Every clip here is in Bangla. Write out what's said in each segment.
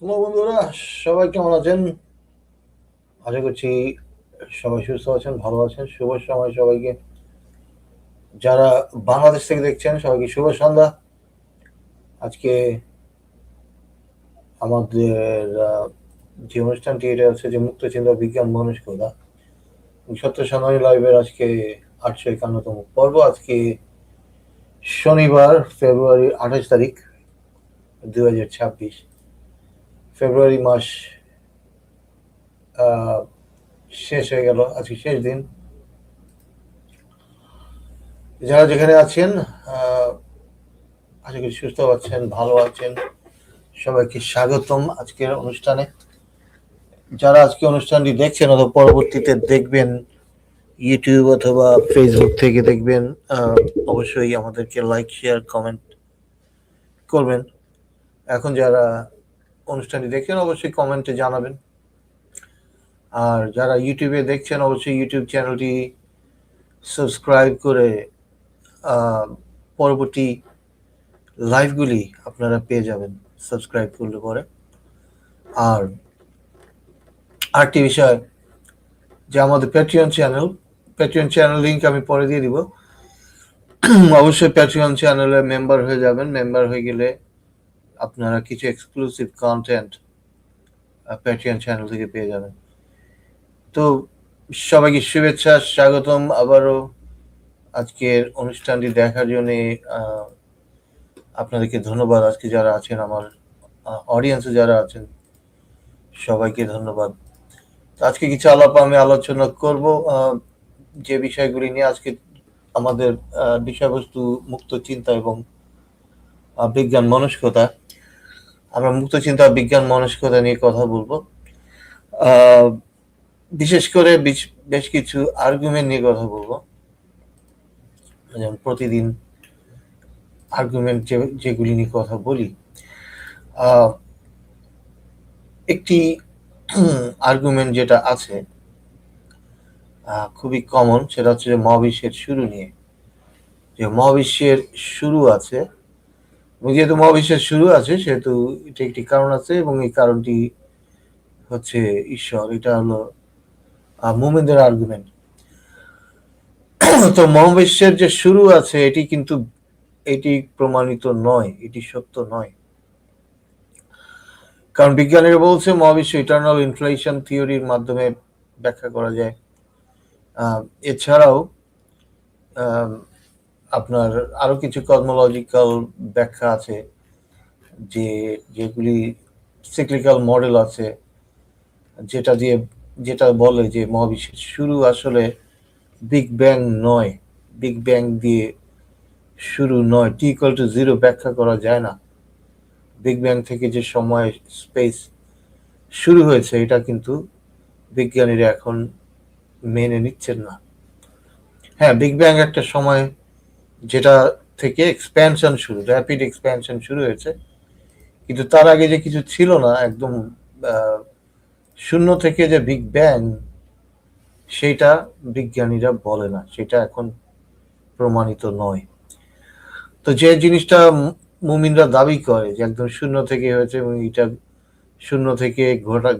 হ্যালো বন্ধুরা, সবাই কেমন আছেন? আশা করছি সবাই সুস্থ আছেন, ভালো আছেন। শুভ সময় সবাইকে। যারা বাংলাদেশ থেকে দেখছেন সবাইকে শুভ সন্ধ্যা। আজকে আমাদের যে অনুষ্ঠানটি, এটা হচ্ছে যে মুক্ত চিন্তা বিজ্ঞান মনস্কতা ৭০ লাইভের আজকে ৮৫১তম পর্ব। আজকে শনিবার, ফেব্রুয়ারি ২৮ তারিখ ২০২৬। ফেব্রুয়ারি মাস আহ, শেষ হয়ে গেল, আজকে শেষ দিন। যারা যেখানে আছেন, আহ, আশা করি সুস্থ আছেন, ভালো আছেন। সবাইকে স্বাগতম আজকের অনুষ্ঠানে। যারা আজকে অনুষ্ঠানটি দেখছেন অথবা পরবর্তীতে দেখবেন, ইউটিউব অথবা ফেসবুক থেকে দেখবেন, অবশ্যই আমাদেরকে লাইক, শেয়ার, কমেন্ট করবেন। এখন যারা অনুষ্ঠানটি দেখছেন অবশ্যই কমেন্টে জানাবেন। আর যারা ইউটিউবে দেখছেন অবশ্যই ইউটিউব চ্যানেলটি সাবস্ক্রাইব করে পরবর্তী লাইভগুলি আপনারা পেয়ে যাবেন সাবস্ক্রাইব করলে পরে। আর আরেকটি বিষয়, যে আমাদের প্যাট্রিয়ন চ্যানেল লিঙ্ক আমি পরে দিয়ে দিব। অবশ্যই প্যাট্রিয়ন চ্যানেলে মেম্বার হয়ে যাবেন। মেম্বার হয়ে গেলে আপনারা কিছু এক্সক্লুসিভ কন্টেন্ট প্যাট্রিয়ন চ্যানেল থেকে পেয়ে যাবেন। তো সবাইকে শুভেচ্ছা, স্বাগতম আবারও আজকের অনুষ্ঠানটি দেখার জন্য। আপনাদেরকে ধন্যবাদ। আজকে যারা আছেন, আমার অডিয়েন্সে যারা আছেন, সবাইকে ধন্যবাদ। আজকে কিছু আমি আলোচনা করব যে বিষয়গুলি নিয়ে। আজকে আমাদের বিষয়বস্তু মুক্ত চিন্তা এবং বিজ্ঞান মনস্কতা। আমরা মুক্ত চিন্তা বিজ্ঞান মনস্কতা নিয়ে কথা বলবো। বিশেষ করে বেশ কিছু আর্গুমেন্ট নিয়ে কথা বলবো। যেমন প্রতিদিন আর্গুমেন্ট যেগুলি নিয়ে কথা বলি, একটি আর্গুমেন্ট যেটা আছে খুবই কমন, সেটা হচ্ছে যে মহাবিশ্বের শুরু নিয়ে। যে মহাবিশ্বের শুরু আছে, যেহেতু মহাবিশ্বের শুরু আছে সেহেতু এটা একটি কারণ আছে, এবং এই কারণটি হচ্ছে ঈশ্বর। এটা হলো মোমেনদের আর্গুমেন্ট। তো মহাবিশ্বের যে শুরু আছে এটি প্রমাণিত নয়, এটি সত্য নয়। কারণ বিজ্ঞানীরা বলছে মহাবিশ্ব ইটারনাল ইনফ্লেশন থিওরির মাধ্যমে ব্যাখ্যা করা যায়। এছাড়াও আপনার আরো কিছু কসমোলজিক্যাল ব্যাখ্যা আছে, যেগুলি সাইক্লিক্যাল মডেল আছে, যেটা বলে যে মহাবিশ্বের শুরু আসলে বিগ ব্যাং নয়, বিগ ব্যাং দিয়ে শুরু নয়। T=0 ব্যাখ্যা করা যায় না। বিগ ব্যাং থেকে যে সময় স্পেস শুরু হয়েছে এটা কিন্তু বিজ্ঞানীরা এখন মেনে নিচ্ছেন না। হ্যাঁ, বিগ ব্যাং একটা সময় যেটা থেকে এক্সপ্যানশন শুরু, র্যাপিড এক্সপ্যানশন শুরু হয়েছে, কিন্তু তার আগে যে কিছু ছিল না, একদম শূন্য থেকে যে বিগ ব্যাং, সেটা বিজ্ঞানীরা বলে না, সেটা এখন প্রমাণিত নয়। তো যে জিনিসটা মুমিনরা দাবি করে যে একদম শূন্য থেকে হয়েছে এবং এটা শূন্য থেকে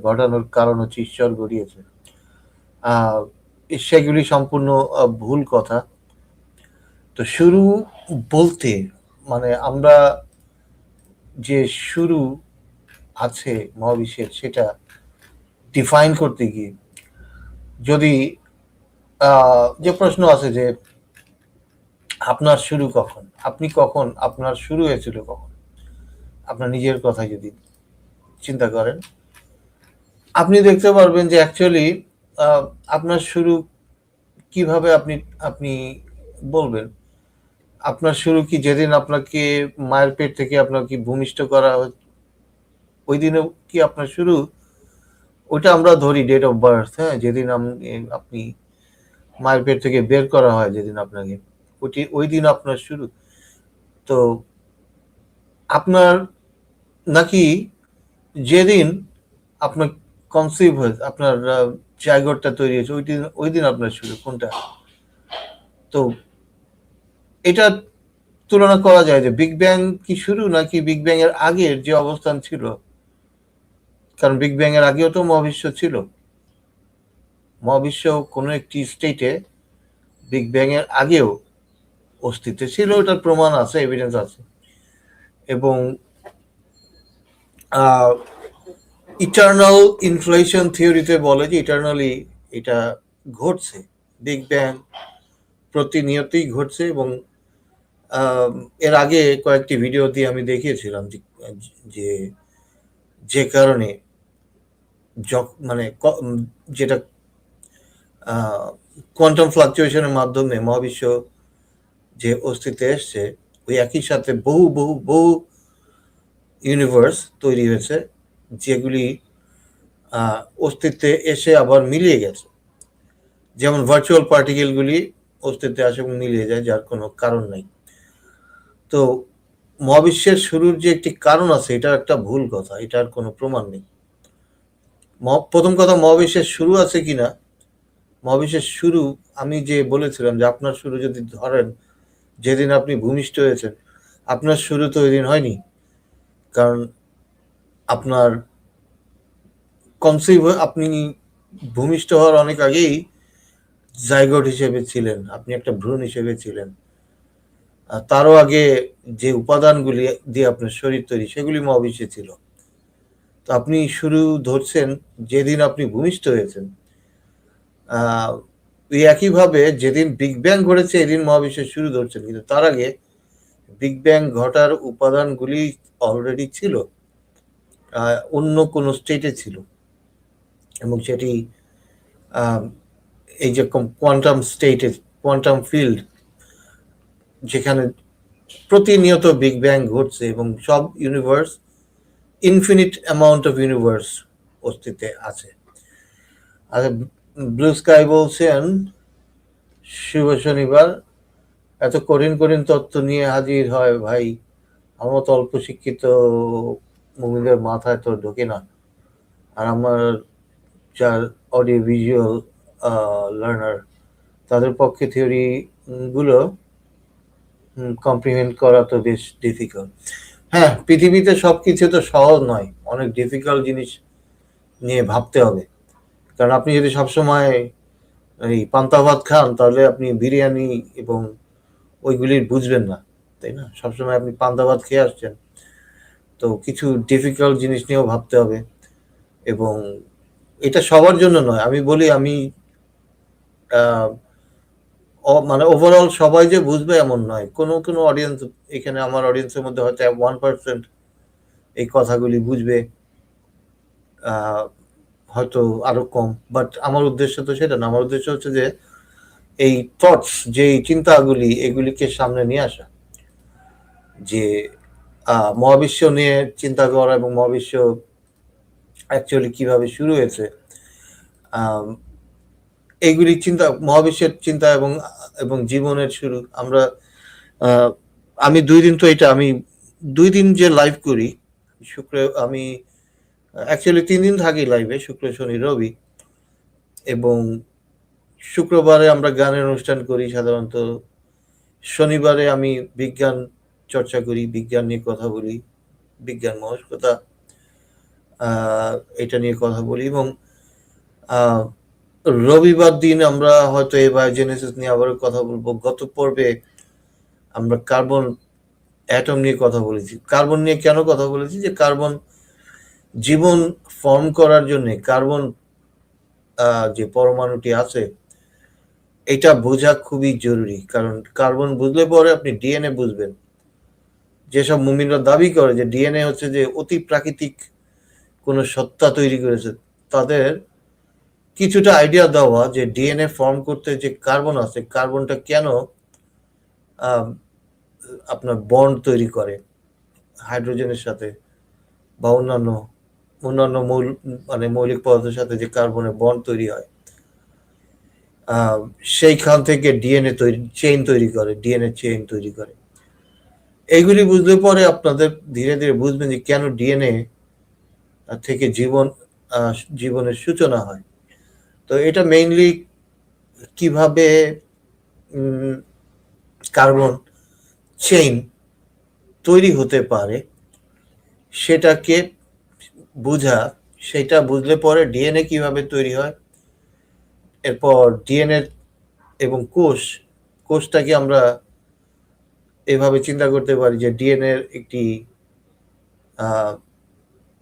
ঘটানোর কারণ হচ্ছে ঈশ্বর ঘটিয়েছে, সেগুলি সম্পূর্ণ ভুল কথা। তো শুরু বলতে মানে আমরা যে শুরু আছে মহাবিশ্বের, সেটা ডিফাইন করতে গিয়ে যদি যে প্রশ্ন আছে যে আপনার শুরু কখন, আপনার শুরু হয়েছিল কখন, আপনার নিজের কথা যদি চিন্তা করেন, আপনি দেখতে পারবেন যে অ্যাকচুয়ালি আপনার শুরু কিভাবে আপনি বলবেন। আপনার শুরু কি যেদিন আপনাকে মায়ের পেট থেকে আপনাকে ভূমিষ্ঠ করা ওই দিনে কি আপনার শুরু? ওটা আমরা ধরি ডেট অফ বার্থ। হ্যাঁ, যেদিন আপনি মায়ের পেট থেকে বের করা হয়, যেদিন আপনাকে, ওই দিন আপনার শুরু। তো আপনার নাকি যেদিন আপনার কনসিভ হয়েছে, আপনার জায়গরটা তৈরি হয়েছে, ওই দিন আপনার শুরু, কোনটা? তো এটা তুলনা করা যায় যে বিগ ব্যাং কি শুরু নাকি বিগ ব্যাং এর আগের যে অবস্থান ছিল কারণ বিগ ব্যাং এর আগেও তো মহাবিশ্ব ছিল। মহাবিশ্ব কোনো একটি স্টেটে বিগ ব্যাং এর আগেও অস্তিত্বে ছিল, ওটার প্রমাণ আছে, এভিডেন্স আছে। এবং ইটার্নাল ইনফ্লেশন থিওরিতে বলে যে ইটার্নালি এটা ঘটছে, বিগ ব্যাং প্রতিনিয়তই ঘটছে। এবং এর আগে কয়েকটি ভিডিও দিয়ে আমি দেখিয়েছিলাম যে যে কারণে মানে যেটা কোয়ান্টাম ফ্লাকচুয়েশনের মাধ্যমে মহাবিশ্ব যে অস্তিত্বে এসছে, ওই একই সাথে বহু বহু বহু ইউনিভার্স তৈরি হয়েছে, যেগুলি অস্তিত্বে এসে আবার মিলিয়ে গেছে। যেমন ভার্চুয়াল পার্টিকেলগুলি অস্তিত্বে আসে এবং মিলিয়ে যায়, যার কোনো কারণ নেই। তো মহাবিশ্বের শুরুর যে একটি কারণ আছে, এটা একটা ভুল কথা, এটার কোনো প্রমাণ নেই। প্রথম কথা, মহাবিশ্বের শুরু আছে কিনা, মহাবিশ্বের শুরু আমি যে বলেছিলাম যে আপনার শুরু যদি ধরেন যেদিন আপনি ভূমিষ্ঠ হয়েছেন, আপনার শুরু তো ওই দিন হয়নি। কারণ আপনার আপনি ভূমিষ্ঠ হওয়ার অনেক আগেই জাইগোট হিসেবে ছিলেন, আপনি একটা ভ্রূণ হিসেবে ছিলেন। তারও আগে যে উপাদানগুলি দিয়ে আপনার শরীর তৈরি, সেগুলি মহাবিশ্বে ছিল। তো আপনি শুরু ধরছেন যেদিন আপনি ভূমিষ্ঠ হয়েছেন। একইভাবে যেদিন বিগ ব্যাং ঘটেছে এদিন মহাবিশ্বের শুরু ধরছেন, কিন্তু তার আগে বিগ ব্যাং ঘটার উপাদানগুলি অলরেডি ছিল, অন্য কোনো স্টেটে ছিল। এবং সেটি এই যে কোয়ান্টাম স্টেটে, কোয়ান্টাম ফিল্ড, যেখানে প্রতিনিয়ত বিগ ব্যাং ঘটছে এবং সব universe, infinite amount of universe অস্তিত্বে আছে। আর ব্লু স্কাই বলছেন শুভ শনিবার, এত কঠিন কঠিন তথ্য নিয়ে হাজির হয় ভাই, আমার মতো অল্প শিক্ষিত মুমিনদের মাথায় তো ঢোকে না। আর আমার যার অডিও ভিজুয়াল লার্নার, তাদের পক্ষে থিওরি গুলো কম্প্রিহেন্ড করা তো বেশ ডিফিকাল্ট। হ্যাঁ, পৃথিবীতে সবকিছু তো সহজ নয়, অনেক ডিফিকাল্ট জিনিস নিয়ে ভাবতে হবে। কারণ আপনি যদি সবসময় এই পান্তা ভাত খান, তাহলে আপনি বিরিয়ানি এবং ওইগুলির বুঝবেন না, তাই না? সবসময় আপনি পান্তা ভাত খেয়ে আসছেন, তো কিছু ডিফিকাল্ট জিনিস নিয়েও ভাবতে হবে। এবং এটা সবার জন্য নয়, আমি বলি, আমি মানে ওভারঅল সবাই যে বুঝবে এমন নয়। কোনো কোনো অডিয়েন্স, এখানে আমার অডিয়েন্সের মধ্যে হয়তো 1% এই কথাগুলি বুঝবে, হয়তো আরো কম। বাট আমার উদ্দেশ্য তো সেটা না। আমার উদ্দেশ্য হচ্ছে যে এই থটস, যে চিন্তাগুলি, এগুলিকে সামনে নিয়ে আসা, যে মহাবিশ্ব নিয়ে চিন্তা করা এবং মহাবিশ্ব অ্যাকচুয়ালি কিভাবে শুরু হয়েছে, এইগুলি চিন্তা, মহাবিশ্বের চিন্তা এবং এবং জীবনের শুরু। আমরা আমি 2 দিন তো এটা আমি 2 দিন যে লাইভ করি, আমি অ্যাকচুয়ালি 3 দিন থাকি লাইভে, শুক্র শনি রবি। এবং শুক্রবারে আমরা গানের অনুষ্ঠান করি সাধারণত, শনিবারে আমি বিজ্ঞান চর্চা করি, বিজ্ঞান নিয়ে কথা বলি, বিজ্ঞান মনস্কতা এটা নিয়ে কথা বলি। এবং রবিবার দিন আমরা হয়তো এই বায়োজেনেসিস নিয়ে আবারও কথা বলবো। গত পর্বে আমরা কার্বন অ্যাটম নিয়ে কথা বলেছি। কার্বন নিয়ে কেন কথা বলেছি, যে কার্বন জীবন ফর্ম করার জন্য কার্বন যে পরমাণুটি আছে, এটা বোঝা খুবই জরুরি। কারণ কার্বন বুঝলে পরে আপনি ডিএনএ বুঝবেন। যেসব মুমিনরা দাবি করে যে ডিএনএ হচ্ছে যে অতি প্রাকৃতিক কোনো সত্তা তৈরি করেছে, তাদের কিছুটা আইডিয়া দেওয়া যে ডিএনএ ফর্ম করতে যে কার্বন আছে, কার্বনটা কেন আপনার বন্ড তৈরি করে হাইড্রোজেনের সাথে বা অন্যান্য মানে মৌলিক পদার্থের সাথে যে কার্বনের বন্ড তৈরি হয়, সেইখান থেকে ডিএনএ চেইন তৈরি করে, ডিএনএ চেইন তৈরি করে। এইগুলি বুঝলে পরে আপনাদের ধীরে ধীরে বুঝবেন যে কেন ডিএনএ থেকে জীবনের সূচনা হয়। তো এটা মেইনলি কিভাবে কার্বন চেইন তৈরি হতে পারে সেটাকে বোঝা, সেটা বুঝলে পরে ডিএনএ কিভাবে তৈরি হয়, এরপর ডিএনএ এবং কোষটাকে আমরা এভাবে চিন্তা করতে পারি যে ডিএনএ একটি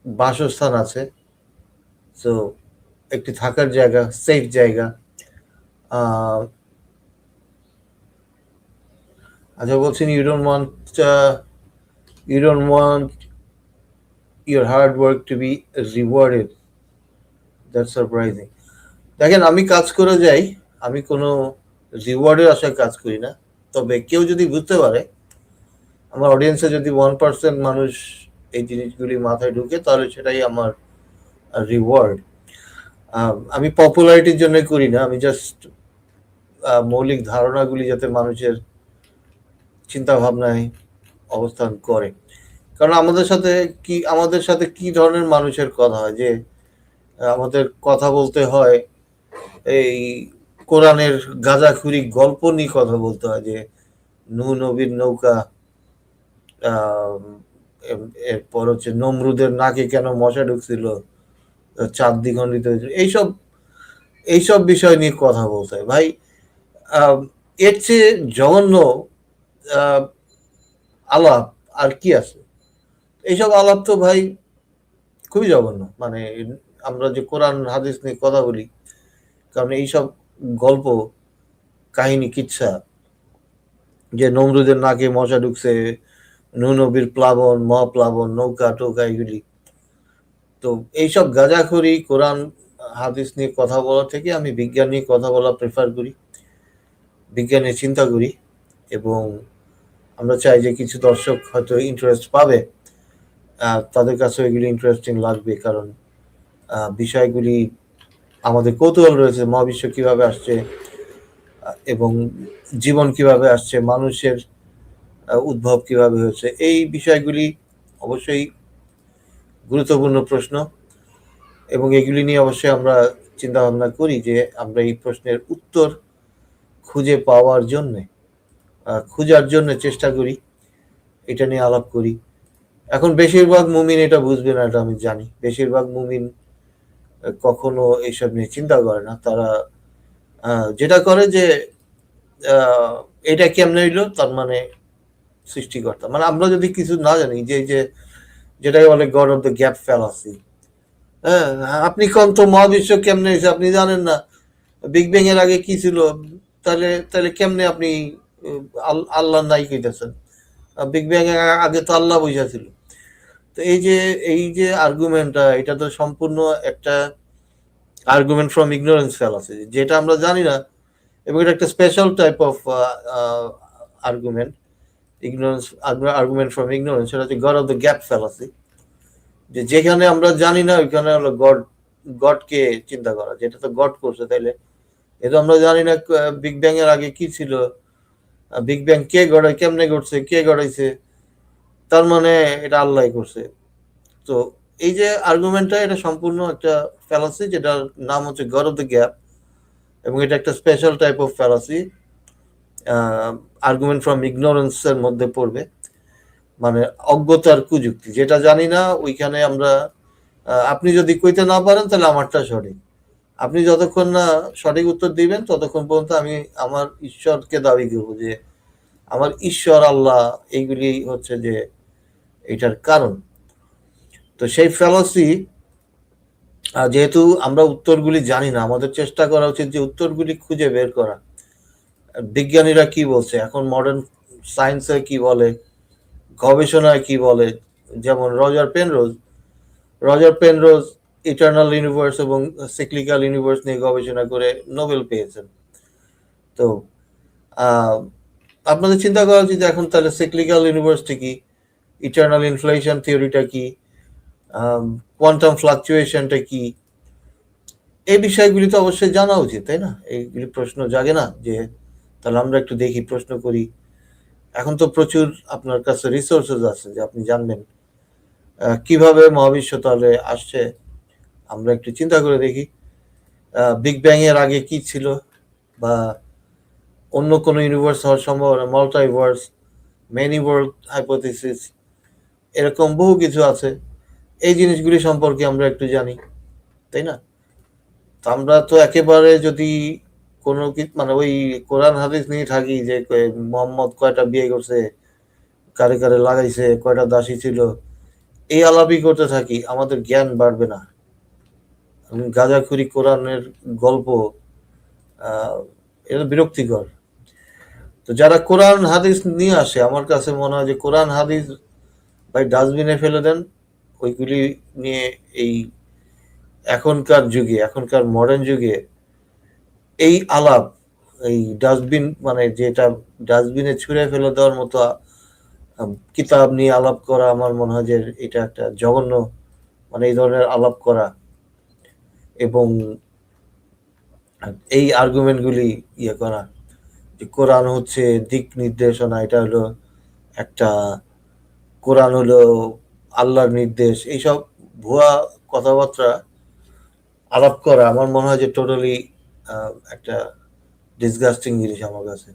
বাসস্থান আছে, সো একটি থাকার জায়গা, সেফ জায়গা। আচ্ছা, বলছেন you don't want your hard work to be rewarded, that's surprising. দেখেন, আমি কাজ করে যাই, আমি কোনো রিওয়ার্ডের আশায় কাজ করি না। তবে কেউ যদি বুঝতে পারে, আমার অডিয়েন্সে যদি 1% মানুষ এই জিনিসগুলি মাথায় ঢুকে, তাহলে সেটাই আমার রিওয়ার্ড। আমি পপুলারিটির জন্য করি না, আমি জাস্ট মৌলিক ধারণাগুলি যাতে মানুষের চিন্তা ভাবনায় অবস্থান করে। কারণ আমাদের সাথে কি ধরনের মানুষের কথা হয়, যে আমাদের কথা বলতে হয় এই কোরআনের গাঁজাখুরি গল্প নিয়ে কথা বলতে হয়, যে নূহ নবীর নৌকা, এরপর হচ্ছে নমরুদের নাকে কেন মশা ঢুকছিল, চাঁদ দ্বিখণ্ডিত হয়েছিল, এইসব বিষয় নিয়ে কথা বলতে হয়। ভাই, এর চেয়ে জঘন্য আলাপ আর কি আছে? এইসব আলাপ তো ভাই খুবই জঘন্য। মানে আমরা যে কোরআন হাদিস নিয়ে কথা বলি, কারণ এইসব গল্প, কাহিনী, কিচ্ছা, যে নমরুদের নাকে মশা ঢুকছে, নূহ নবীর প্লাবন, মহাপ্লাবন, নৌকা টোকা, এগুলি তো এইসব গাঁজাখড়ি কোরআন হাদিস নিয়ে কথা বলা থেকে আমি বিজ্ঞান নিয়ে কথা বলা প্রেফার করি, বিজ্ঞানে চিন্তা করি, এবং আমরা চাই যে কিছু দর্শক হয়তো ইন্টারেস্ট পাবে, তাদের কাছে এগুলি ইন্টারেস্টিং লাগবে, কারণ বিষয়গুলি আমাদের কৌতূহল রয়েছে, মহাবিশ্ব কিভাবে আসছে এবং জীবন কিভাবে আসছে, মানুষের উদ্ভব কিভাবে হয়েছে, এই বিষয়গুলি অবশ্যই গুরুত্বপূর্ণ প্রশ্ন, এবং এগুলি নিয়ে অবশ্যই আমরা চিন্তা ভাবনা করি যে আমরা এই প্রশ্নের উত্তর খোঁজার জন্য চেষ্টা করি, এটা নিয়ে আলাপ করি। এখন বেশিরভাগ মুমিন এটা বুঝবে না, এটা আমি জানি। বেশিরভাগ মুমিন কখনো এইসব নিয়ে চিন্তা করে না। তারা যেটা করে যে এটা কেমনে হইলো, তার মানে সৃষ্টিকর্তা, মানে আমরা যদি কিছু না জানি, যেটাকে বলে god of the gap fallacy. হ্যাঁ, আপনি কোন তো মহাবিশ্ব কেমনে হয়েছে আপনি জানেন না, বিগ ব্যাং এর আগে কি ছিল, তাহলে কেমনে আপনি আল্লাহ নাই কইতেছেন? বিগ ব্যাং এর আগে তো আল্লাহ বইসা ছিল। তো এই যে আর্গুমেন্টটা, এটা তো সম্পূর্ণ একটা আর্গুমেন্ট ফ্রম ইগনোরেন্স ফ্যালাসি, যেটা আমরা জানি না, এবং এটা একটা special type of argument, argument from ignorance. সেটা হচ্ছে God of the gap fallacy, যেখানে আমরা জানি না ওইখানে হলো গডকে চিন্তা করা, যেটা তো গড করছে, তাইলে এটা আমরা জানি না বিগ ব্যাং এর আগে কি ছিল, বিগ ব্যাং কে গড়ায়, কেমনে ঘটছে, কে গড়াইছে, তার মানে এটা আল্লাহ করছে। তো এই যে আর্গুমেন্টটা, এটা সম্পূর্ণ একটা ফ্যালাসি, যেটার নাম হচ্ছে গড অফ দ্য গ্যাপ, এবং এটা একটা special type of fallacy, argument from ignorance এর মধ্যে পড়বে, মানে অজ্ঞতার কুযুক্তি, যেটা জানি না ওইখানে আমরা, আপনি যদি কইতে না পারেন তাহলে আমারটা সঠিক, আপনি যতক্ষণ না সঠিক উত্তর দিবেন ততক্ষণ পর্যন্ত আমি আমার ঈশ্বরকে দাবি করব যে আমার ঈশ্বর আল্লাহ, এইগুলি হচ্ছে যে এটার কারণ। তো সেই ফ্যালাসি, যেহেতু আমরা উত্তরগুলি জানি না, আমাদের চেষ্টা করা উচিত যে উত্তরগুলি খুঁজে বের করা। বিজ্ঞানীরা কি বলছে, এখন মডার্ন সায়েন্সে কি বলে, গবেষণায় কি বলে, যেমন রজার পেনরোজ ইটার্নাল ইউনিভার্স এবং সাইক্লিক্যাল ইউনিভার্স নিয়ে গবেষণা করে নোবেল পেয়েছেন। তো আপনাদের চিন্তা করা উচিত এখন তাহলে সাইক্লিক্যাল ইউনিভার্সটি কি, ইটার্নাল ইনফ্লেশন থিওরিটা কি, কোয়ান্টাম ফ্লাকচুয়েশনটা কি, এই বিষয়গুলি তো অবশ্যই জানা উচিত, তাই না? এইগুলি প্রশ্ন জাগে না যে তাহলে আমরা একটু দেখি, প্রশ্ন করি। এখন তো প্রচুর আপনার কাছে রিসোর্সেস আছে যে আপনি জানবেন কিভাবে মহাবিশ্ব তাহলে আসছে, আমরা একটু চিন্তা করে দেখি বিগ ব্যাং এর আগে কি ছিল, বা অন্য কোনো ইউনিভার্স হওয়ার সম্ভাবনা, মাল্টিভার্স, মেনি ওয়ার্ল্ড হাইপোথিসিস, এরকম বহু কিছু আছে। এই জিনিসগুলি সম্পর্কে আমরা একটু জানি। তাই না? তো আমরা তো একেবারে যদি কোনো মানে ওই কোরআন হাদিস নিয়ে থাকি যে মোহাম্মদ কয়টা বিয়ে করছে, কারে কারে লাগাইছে, কয়টা দাসী ছিল, এই আলাপই করতে থাকি, আমাদের জ্ঞান বাড়বে না। গাঁজাখুরি কোরআনের গল্প এটা বিরক্তিকর। তো যারা কোরআন হাদিস নিয়ে আসে, আমার কাছে মনে হয় যে কোরআন হাদিস ভাই ডাস্টবিনে ফেলে দেন, ওইগুলি নিয়ে এই এখনকার যুগে, এখনকার মডার্ন যুগে এই আলাপ, এই ডাস্টবিন মানে যেটা ডাস্টবিনে ছুঁড়ে ফেলে দেওয়ার মতো কিতাব নিয়ে আলাপ করা, আমার মনে হয় যে এটা একটা জঘন্য, মানে এই ধরনের আলাপ করা এবং এই আর্গুমেন্টগুলি ইয়ে করা যে কোরআন হচ্ছে দিক নির্দেশনা, এটা হলো একটা, কোরআন হলো আল্লাহর নির্দেশ, এইসব ভুয়া কথাবার্তা আলাপ করা আমার মনে হয় যে টোটালি একটা ডিসগাস্টিং জিনিস আমার কাছে।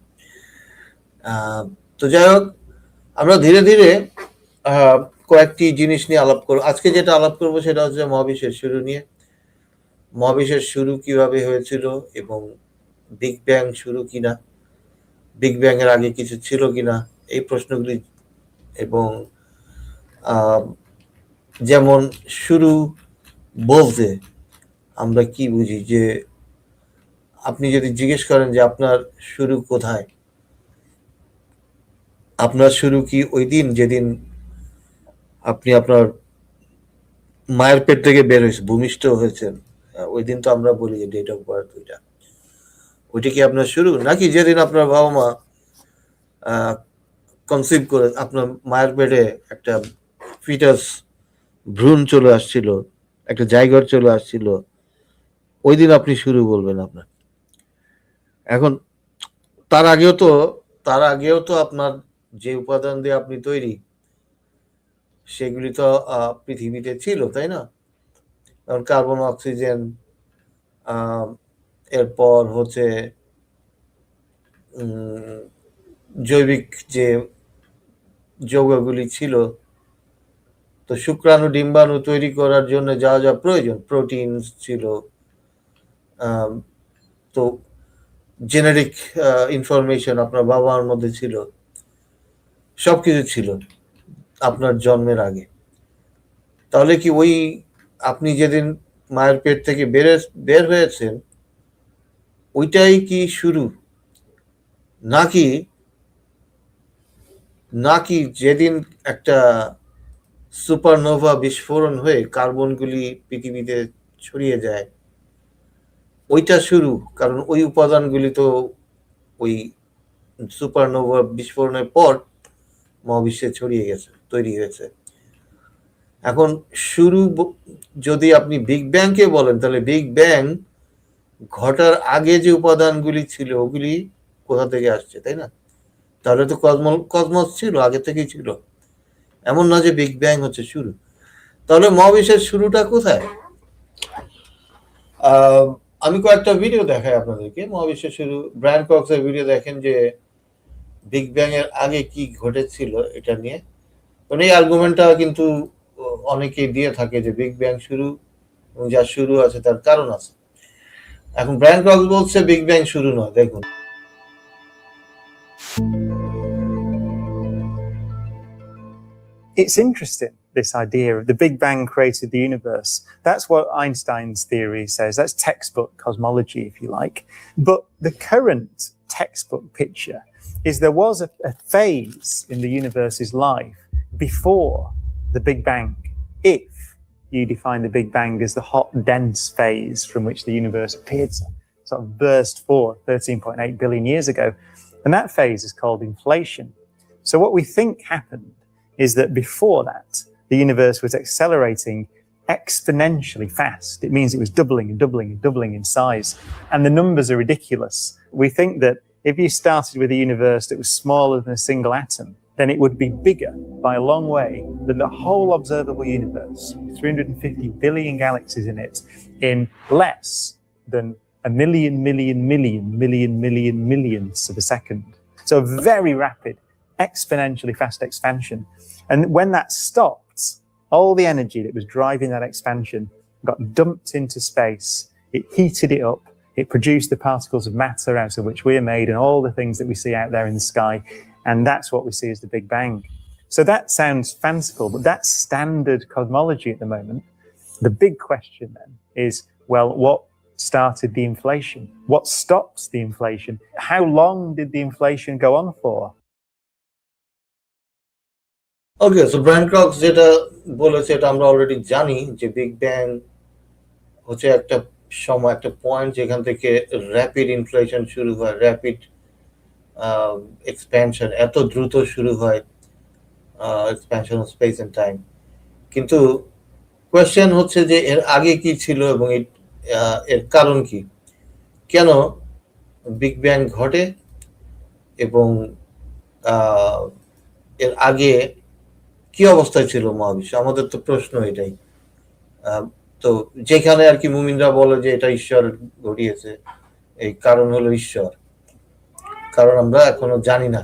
তো যাই হোক, আমরা ধীরে ধীরে কয়েকটি জিনিস নিয়ে আলাপ করব। আজকে যেটা আলাপ করব সেটা হচ্ছে মহাবিশ্বের শুরু নিয়ে। মহাবিশ্বের শুরু কিভাবে হয়েছিল এবং বিগ ব্যাং শুরু কিনা, বিগ ব্যাং এর আগে কিছু ছিল কিনা, এই প্রশ্নগুলি। এবং যেমন শুরু বলতে আমরা কি বুঝি, যে আপনি যদি জিজ্ঞেস করেন যে আপনার শুরু কোথায়, আপনার শুরু কি ওই দিন যেদিন আপনি আপনার মায়ের পেট থেকে বের হয়েছে, ভূমিষ্ঠ হয়েছেন, ওই দিন তো আমরা বলি যে ডেট অফ বার্থ, ওইটা কি আপনার শুরু, নাকি যেদিন আপনার বাবা মা কনসিভ করে আপনার মায়ের পেটে একটা ফিটাস, ভ্রূণ চলে আসছিল, একটা জায়গার চলে আসছিল, ওই দিন আপনি শুরু বলবেন আপনার। এখন তার আগেও তো আপনার যে উপাদান দিয়ে আপনি তৈরি, সেগুলি তো পৃথিবীতে ছিল, তাই না? কারণ কার্বন, অক্সিজেন, এরপর হচ্ছে জৈবিক যে যৌগগুলি ছিল, তো শুক্রাণু ডিম্বাণু তৈরি করার জন্য যা যা প্রয়োজন, প্রোটিন ছিল, তো জেনেটিক ইনফরমেশন আপনার বাবা মার মধ্যে ছিল, সবকিছু ছিল আপনার জন্মের আগে। তাহলে কি ওই আপনি যেদিন মায়ের পেট থেকে বের হয়েছেন ওইটাই কি শুরু, নাকি নাকি যেদিন একটা সুপারনোভা বিস্ফোরণ হয়ে কার্বনগুলি পৃথিবীতে ছড়িয়ে যায় ওইটা শুরু? কারণ ওই উপাদানগুলি তো ওই সুপারনোভা বিস্ফোরণের পর মহাবিশ্বে ছড়িয়ে গেছে, তৈরি হয়েছে। এখন শুরু যদি আপনি বিগ ব্যাংকে বলেন, তাহলে বিগ ব্যাং ঘটার আগে যে উপাদানগুলি ছিল ওগুলি কোথা থেকে আসছে, তাই না? তাহলে তো কসমস ছিল, আগে থেকেই ছিল, এমন না যে বিগ ব্যাং হচ্ছে শুরু। তাহলে মহাবিশ্বের শুরুটা কোথায়? আমি কয়েকটা ভিডিও দেখাই আপনাদেরকে মহাবিশ্বের শুরু। ব্রায়ান কক্সের ভিডিও দেখেন যে বিগ ব্যাং এর আগে কি ঘটেছিল এটা নিয়ে। কারণ এই আর্গুমেন্টটা কিন্তু অনেকেই দিয়ে থাকে যে বিগ ব্যাং শুরু, এবং যা শুরু আছে তার কারণ আছে। এখন ব্রায়ান কক্স বলছে বিগ ব্যাং শুরু নয়। দেখুন, it's interesting, this idea of the Big Bang created the universe. That's what Einstein's theory says. That's textbook cosmology, if you like. But the current textbook picture is there was a phase in the universe's life before the Big Bang, if you define the Big Bang as the hot, dense phase from which the universe appeared to sort of burst forth 13.8 billion years ago. And that phase is called inflation. So what we think happened is that before that, the universe was accelerating exponentially fast. It means it was doubling and doubling and doubling in size. And the numbers are ridiculous. We think that if you started with a universe that was smaller than a single atom, then it would be bigger by a long way than the whole observable universe, 350 billion galaxies in it, in less than a millionths of a second. So very rapid, exponentially fast expansion. And when that stopped, all the energy that was driving that expansion got dumped into space, it heated it up, it produced the particles of matter out of which we're made and all the things that we see out there in the sky. And that's what we see as the Big Bang. So that sounds fanciful, but that's standard cosmology at the moment. The big question then is, well, what started the inflation? What stops the inflation? How long did the inflation go on for? Okay, so Brian crooks যেটা বলেছে এটা আমরা অলরেডি জানি যে বিগ ব্যাং হচ্ছে একটা সময়, একটা পয়েন্ট যেখান থেকে র্যাপিড ইনফ্লেশন শুরু হয়, র্যাপিড এক্সপ্যানশন, এত দ্রুত শুরু হয় expansion of space and time. কিন্তু কোয়েশ্চেন হচ্ছে যে এর আগে কি ছিল এবং এর কারণ কি, কেন বিগ ব্যাং ঘটে এবং এর আগে কি অবস্থায় ছিল মহাবিশ্ব। আমাদের তো প্রশ্ন এটাই। তো যেখানে আর কি মুমিনরা বলে যে এটা ঈশ্বর ঘটিয়েছে, এই কারণ হলো ঈশ্বর, কারণ আমরা এখনো জানি না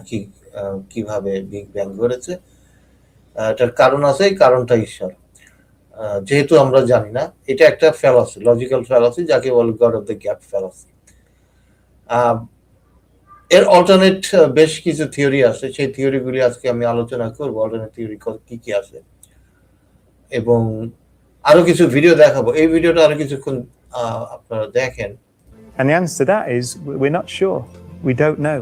কিভাবে বিগ ব্যাং ঘটেছে। এটার কারণ আছে, এই কারণটা ঈশ্বর। যেহেতু আমরা জানি না, এটা একটা ফ্যালাসি, লজিক্যাল ফ্যালাসি, যাকে বলে god of the gap fallacy. এর অল্টারনেট বেশ কিছু থিওরি আছে, সেই থিওরিগুলি আজকে আমি আলোচনা করবো, অল্টারনেট থিওরি কি কি আছে, এবং আরো কিছু ভিডিও দেখাবো। এই ভিডিওটা আরো কিছুক্ষণ আপনারা দেখেন। And the answer to that is we're not sure. We don't know.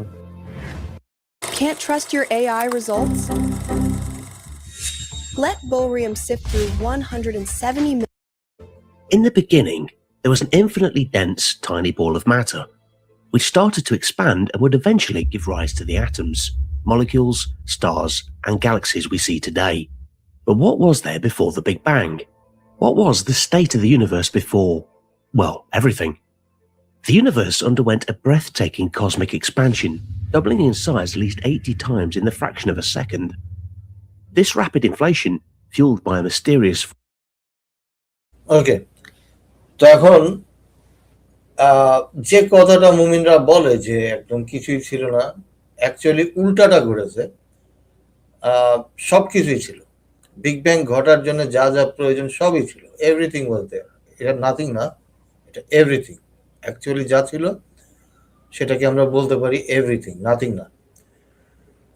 Can't trust your AI results? Let Borium sift through 170 million. In the beginning, there was an infinitely dense, tiny ball of matter, which started to expand and would eventually give rise to the atoms, molecules, stars, and galaxies we see today. But what was there before the Big Bang? What was the state of the universe before, well, everything? The universe underwent a breathtaking cosmic expansion, doubling in size at least 80 times in the fraction of a second. This rapid inflation, fueled by a mysterious... ওকে, তো এখন যে কথাটা মুমিনরা বলে যে একদম কিছুই ছিল না, অ্যাকচুয়ালি উল্টাটা ঘটেছে। সবকিছুই ছিল, বিগ ব্যাং ঘটার জন্য যা যা প্রয়োজন সবই ছিল, এভরিথিং ওয়াজ দেয়ার। এটা নাথিং না, এটা এভরিথিং। অ্যাকচুয়ালি যা ছিল সেটাকে আমরা বলতে পারি এভরিথিং, নাথিং না।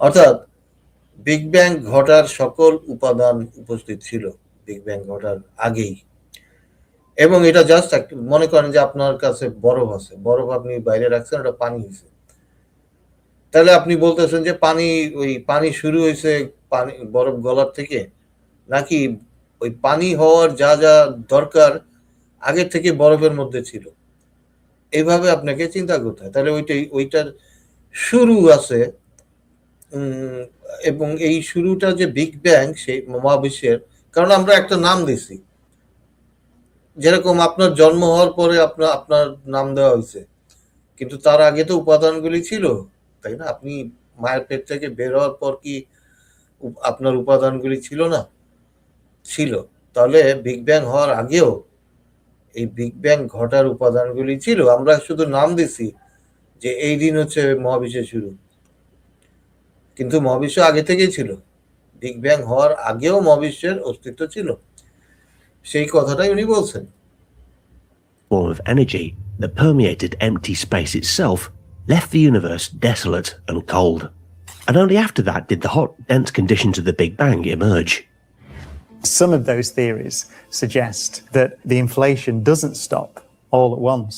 অর্থাৎ বিগ ব্যাং ঘটার সকল উপাদান উপস্থিত ছিল বিগ ব্যাং ঘটার আগেই। এবং এটা জাস্ট মনে করেন যে আপনার কাছে বরফ আছে, বরফ আপনি বাইরে রাখছেন, ওটা পানি হয়েছে, তাহলে আপনি বলতেছেন যে পানি শুরু হয়েছে পানি বরফ গলার থেকে, নাকি ওই পানি হওয়ার যা যা দরকার আগে থেকে বরফের মধ্যে ছিল? এইভাবে আপনাকে চিন্তা করতে হয়। তাহলে ওইটার শুরু আছে, এবং এই শুরুটা যে বিগ ব্যাং সেই মহাবিশ্বের, কারণ আমরা একটা নাম দিছি, যেরকম আপনার জন্ম হওয়ার পরে আপনার নাম দেওয়া হয়েছে, কিন্তু তার আগে তো উপাদানগুলি ছিল, তাই না? আপনি মায়ের পেট থেকে বের হওয়ার পর কি আপনার উপাদানগুলি ছিল না? ছিল। তাহলে বিগ ব্যাং হওয়ার আগেও এই বিগ ব্যাং ঘটার উপাদানগুলি ছিল, আমরা শুধু নাম দিছি যে এই দিন হচ্ছে মহাবিশ্বের শুরু, কিন্তু মহাবিশ্ব আগে থেকেই ছিল। বিগ ব্যাং হওয়ার আগেও মহাবিশ্বের অস্তিত্ব ছিল, সেই কথাটাই উনি বলছেন। form of energy that permeated empty space itself left the universe desolate and cold. And only after that did the hot, dense conditions of the Big Bang emerge. Some of those theories suggest that the inflation doesn't stop all at once.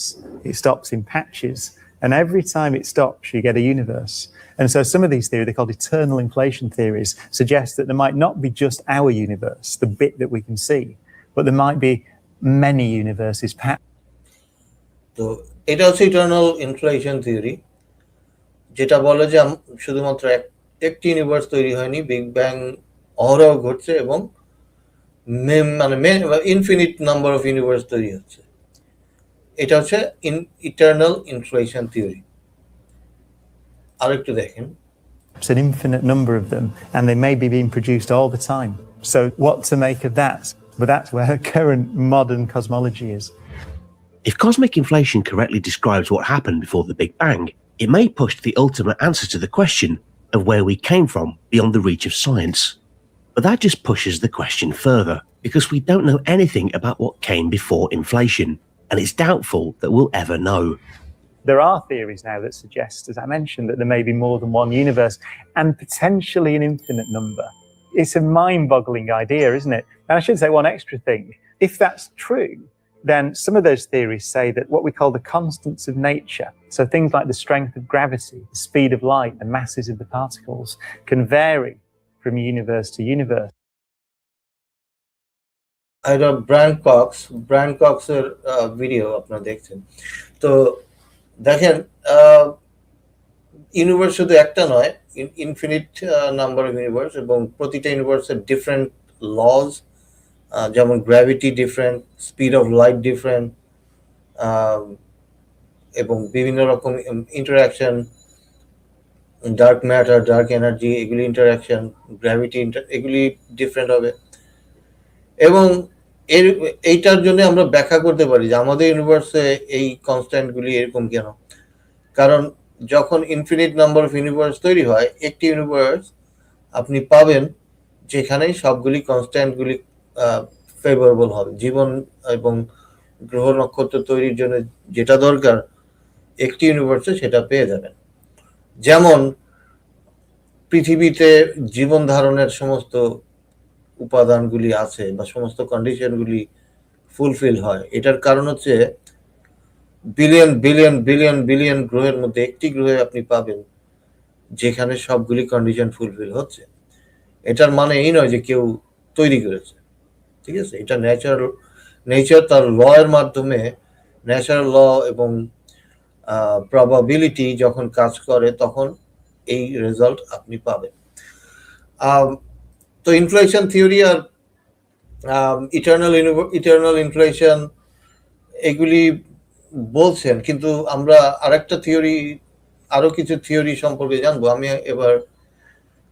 It stops in patches. And every time it stops, you get a universe. And so some of these theories, they're called eternal inflation theories, suggest that there might not be just our universe, the bit that we can see, but there might be many universes. তো এটা হচ্ছে ইটারনাল ইনফ্লেশন থিওরি, যেটা বলে যে শুধুমাত্র একটি ইউনিভার্স তৈরি হয়নি, বিগ ব্যাং অহরহ ঘটছে এবং ইনফিনিট নাম্বার অফ ইউনিভার্স তৈরি হচ্ছে। এটা হচ্ছে ইটারনাল ইনফ্লেশন থিওরি। আরেকটু দেখেন, It's an infinite number of them, and they may be being produced all the time. So what to make of that? But that's where current modern cosmology is. If cosmic inflation correctly describes what happened before the Big Bang, it may push the ultimate answer to the question of where we came from beyond the reach of science. But that just pushes the question further. because we don't know anything about what came before inflation, and it's doubtful that we'll ever know. There are theories now that suggest, as I mentioned, that there may be more than one universe and potentially an infinite number. It's a mind-boggling idea, isn't it? And I should say one extra thing. If that's true, then some of those theories say that what we call the constants of nature, so things like the strength of gravity, the speed of light, the masses of the particles, can vary from universe to universe. এটা ব্রায়ান কক্সের ভিডিও আপনারা দেখছেন। তো দেখেন ইউনিভার্স শুধু একটা নয়, ইনফিনিট নাম্বার অফ ইউনিভার্স, এবং প্রতিটা ইউনিভার্সের ডিফারেন্ট লজ, যেমন gravity different, speed of light different, এবং বিভিন্ন রকম interaction, dark matter, dark energy, এগুলি ইন্টারাকশন, গ্র্যাভিটি এগুলি ডিফারেন্ট হবে। এবং এইটার জন্য আমরা ব্যাখ্যা করতে পারি যে আমাদের ইউনিভার্সে এই কনস্ট্যান্টগুলি এরকম কেন। কারণ যখন ইনফিনিট নাম্বার অফ ইউনিভার্স তৈরি হয়, একটি ইউনিভার্স আপনি পাবেন যেখানে সবগুলি কনস্ট্যান্টগুলি ফেভারেবল হবে। জীবন এবং গ্রহ নক্ষত্র তৈরির জন্য যেটা দরকার একটি ইউনিভার্সে সেটা পেয়ে যাবেন। যেমন পৃথিবীতে জীবন ধারণের সমস্ত উপাদানগুলি আছে বা সমস্ত কন্ডিশনগুলি ফুলফিল হয়, এটার কারণ হচ্ছে বিলিয়ন বিলিয়ন বিলিয়ন বিলিয়ন গ্রহের মধ্যে একটি গ্রহে আপনি পাবেন যেখানে সবগুলি কন্ডিশন ফুলফিল হচ্ছে। এটার মানে এই নয় যে কেউ তৈরি করেছে, ঠিক আছে? এটা নেচার তার ল এর মাধ্যমে, ন্যাচারাল ল এবং প্রবাবিলিটি যখন কাজ করে তখন এই রেজাল্ট আপনি পাবেন। তো ইনফ্লেশন থিওরি আর ইটারনাল ইনফ্লেশন এগুলি বলছেন, কিন্তু আমরা আরেকটা থিওরি, আরো কিছু থিওরি সম্পর্কে জানবো। আমি এবার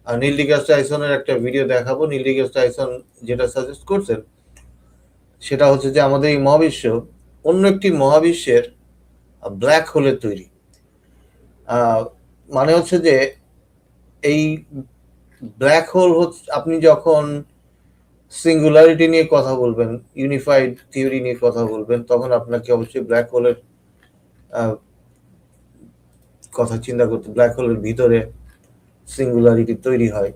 নীল ডিগ্রাস টাইসনের একটা ভিডিও দেখাবো। নীল ডিগ্রাস টাইসন যেটা সাজেস্ট করছেন সেটা হচ্ছে যে আমাদের এই মহাবিশ্ব অন্য একটি মহাবিশ্বের ব্ল্যাক হোলের তৈরি। মানে হচ্ছে যে এই ব্ল্যাক হোল হচ্ছে, আপনি যখন সিঙ্গুলারিটি নিয়ে কথা বলবেন, ইউনিফাইড থিওরি নিয়ে কথা বলবেন, তখন আপনাকে অবশ্যই ব্ল্যাক হোলের কথা চিন্তা করতে। ব্ল্যাক হোলের ভিতরে সিঙ্গুলারিটি তৈরি হয়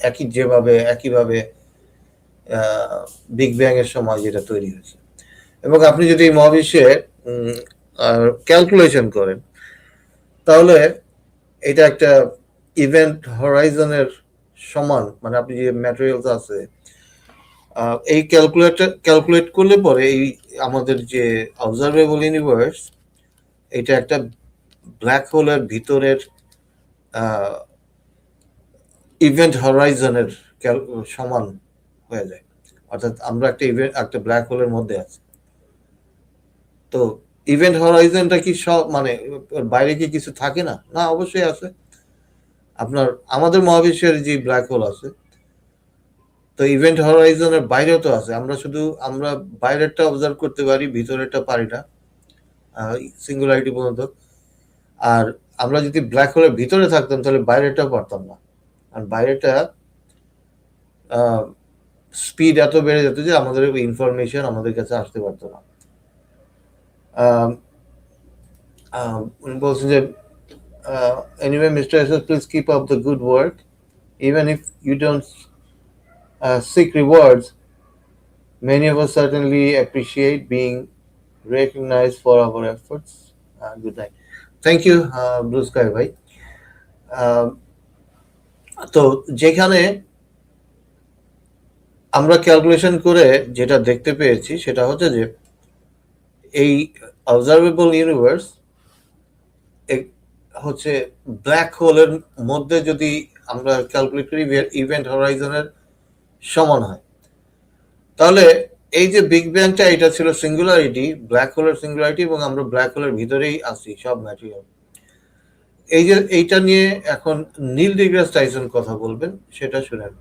একইভাবে বিগ ব্যাং এর সময় যেটা তৈরি হয়েছে। এবং আপনি যদি এই মহাবিশ্বে ক্যালকুলেশন করেন তাহলে এটা একটা ইভেন্ট হরাইজনের সমান। মানে আপনি যে ম্যাটেরিয়ালস আছে এই ক্যালকুলেট করলে পরে এই আমাদের যে অবজারভেবল ইউনিভার্স, এটা একটা ব্ল্যাক হোলের ভিতরের ইভেন্ট হরাইজনের সমান হয়ে যায়। অর্থাৎ আমরা একটা ব্ল্যাক হোলের মধ্যে আছি। তো ইভেন্ট হরাইজনটা কি সব মানে বাইরে কি কিছু থাকে না? না, অবশ্যই আছে। আমাদের মহাবিশ্বের যে ব্ল্যাক হোল আছে, তো ইভেন্ট হরাইজনের বাইরেও তো আছে। আমরা বাইরেরটা অবজার্ভ করতে পারি, ভিতরেরটা পারি না সিঙ্গুলারিটি পর্যন্ত। আর আমরা যদি ব্ল্যাক হোলের ভিতরে থাকতাম তাহলে বাইরেটাও পারতাম না। আর বাইরেটা স্পিড এত বেড়ে যেত যে আমাদের ইনফরমেশন আমাদের কাছে আসতে পারতো না। বলছেন যে anyway, Mr. SS, please keep up the good work. Even if you don't seek rewards, many of us certainly appreciate being recognized for our efforts. Good night. Thank you, Blue Sky ভাই। তো যেখানে আমরা ক্যালকুলেশন করে যেটা দেখতে পেয়েছি সেটা হচ্ছে যে এই অবজারভেবল ইউনিভার্স হচ্ছে ব্ল্যাক হোলের মধ্যে যদি আমরা ক্যালকুলেট করি ইভেন্ট হরাইজনের সমান হয়, তাহলে এই যে বিগ ব্যাংটা এটা ছিল সিঙ্গুলারিটি, ব্ল্যাক হোলের সিঙ্গুলারিটি, এবং আমরা ব্ল্যাক হোলের ভিতরেই আছি সব ম্যাটেরিয়াল। এই যে এইটা নিয়ে এখন নীল ডিগ্রাস টাইসন কথা বলবেন, সেটা শুনেন।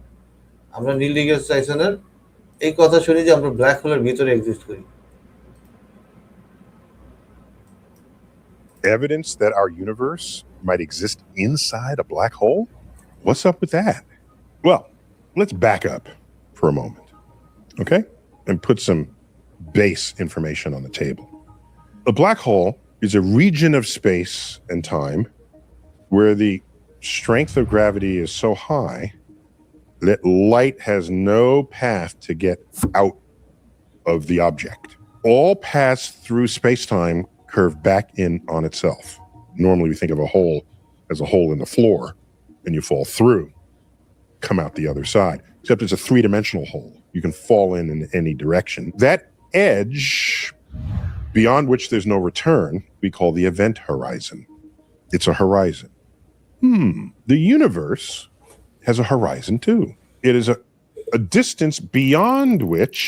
আমরা নীল ডিগ্রাস টাইসনের এই কথা শুনি যে আমরা ব্ল্যাক হোলের ভিতরে এক্সিস্ট করি। Evidence that our universe might exist inside a black hole? What's up with that? Well, let's back up for a moment. okay? And put some base information on the table. A black hole is a region of space and time where the strength of gravity is so high that light has no path to get out of the object. All paths through space-time curve back in on itself. Normally we think of a hole as a hole in the floor, and you fall through, come out the other side, except it's a three-dimensional hole. You can fall in any direction. That edge, beyond which there's no return, we call the event horizon. It's a horizon. The universe has a horizon too. It is a distance beyond which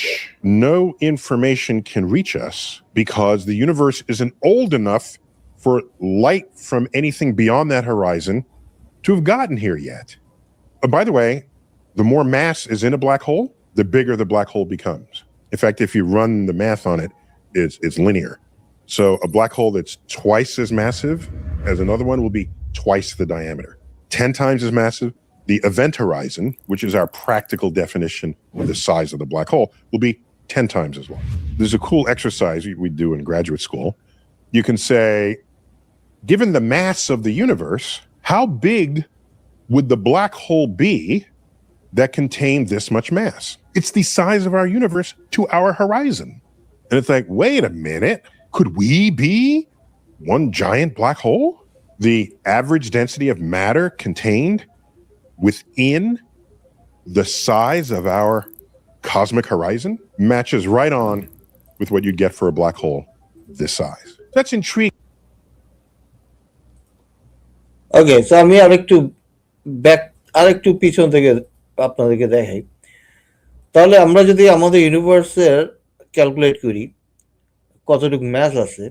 no information can reach us because the universe isn't old enough for light from anything beyond that horizon to have gotten here yet. By the way, the more mass is in a black hole, the bigger the black hole becomes. In fact, if you run the math on it, it's linear. So a black hole that's twice as massive as another one will be twice the diameter. 10 times as massive, the event horizon, which is our practical definition of the size of the black hole, will be 10 times as long. There's a cool exercise we do in graduate school. You can say, given the mass of the universe, how big would the black hole be that contained this much mass? It's the size of our universe to our horizon. And it's like, wait a minute, could we be one giant black hole? The average density of matter contained within the size of our cosmic horizon matches right on with what you'd get for a black hole this size. That's intriguing. Okay, so আমি আরেকটু পিছন থেকে আপনাদেরকে দেখাই। তাহলে আমরা যদি আমাদের ইউনিভার্সের ক্যালকুলেট করি কতটুকু ম্যাস আছে,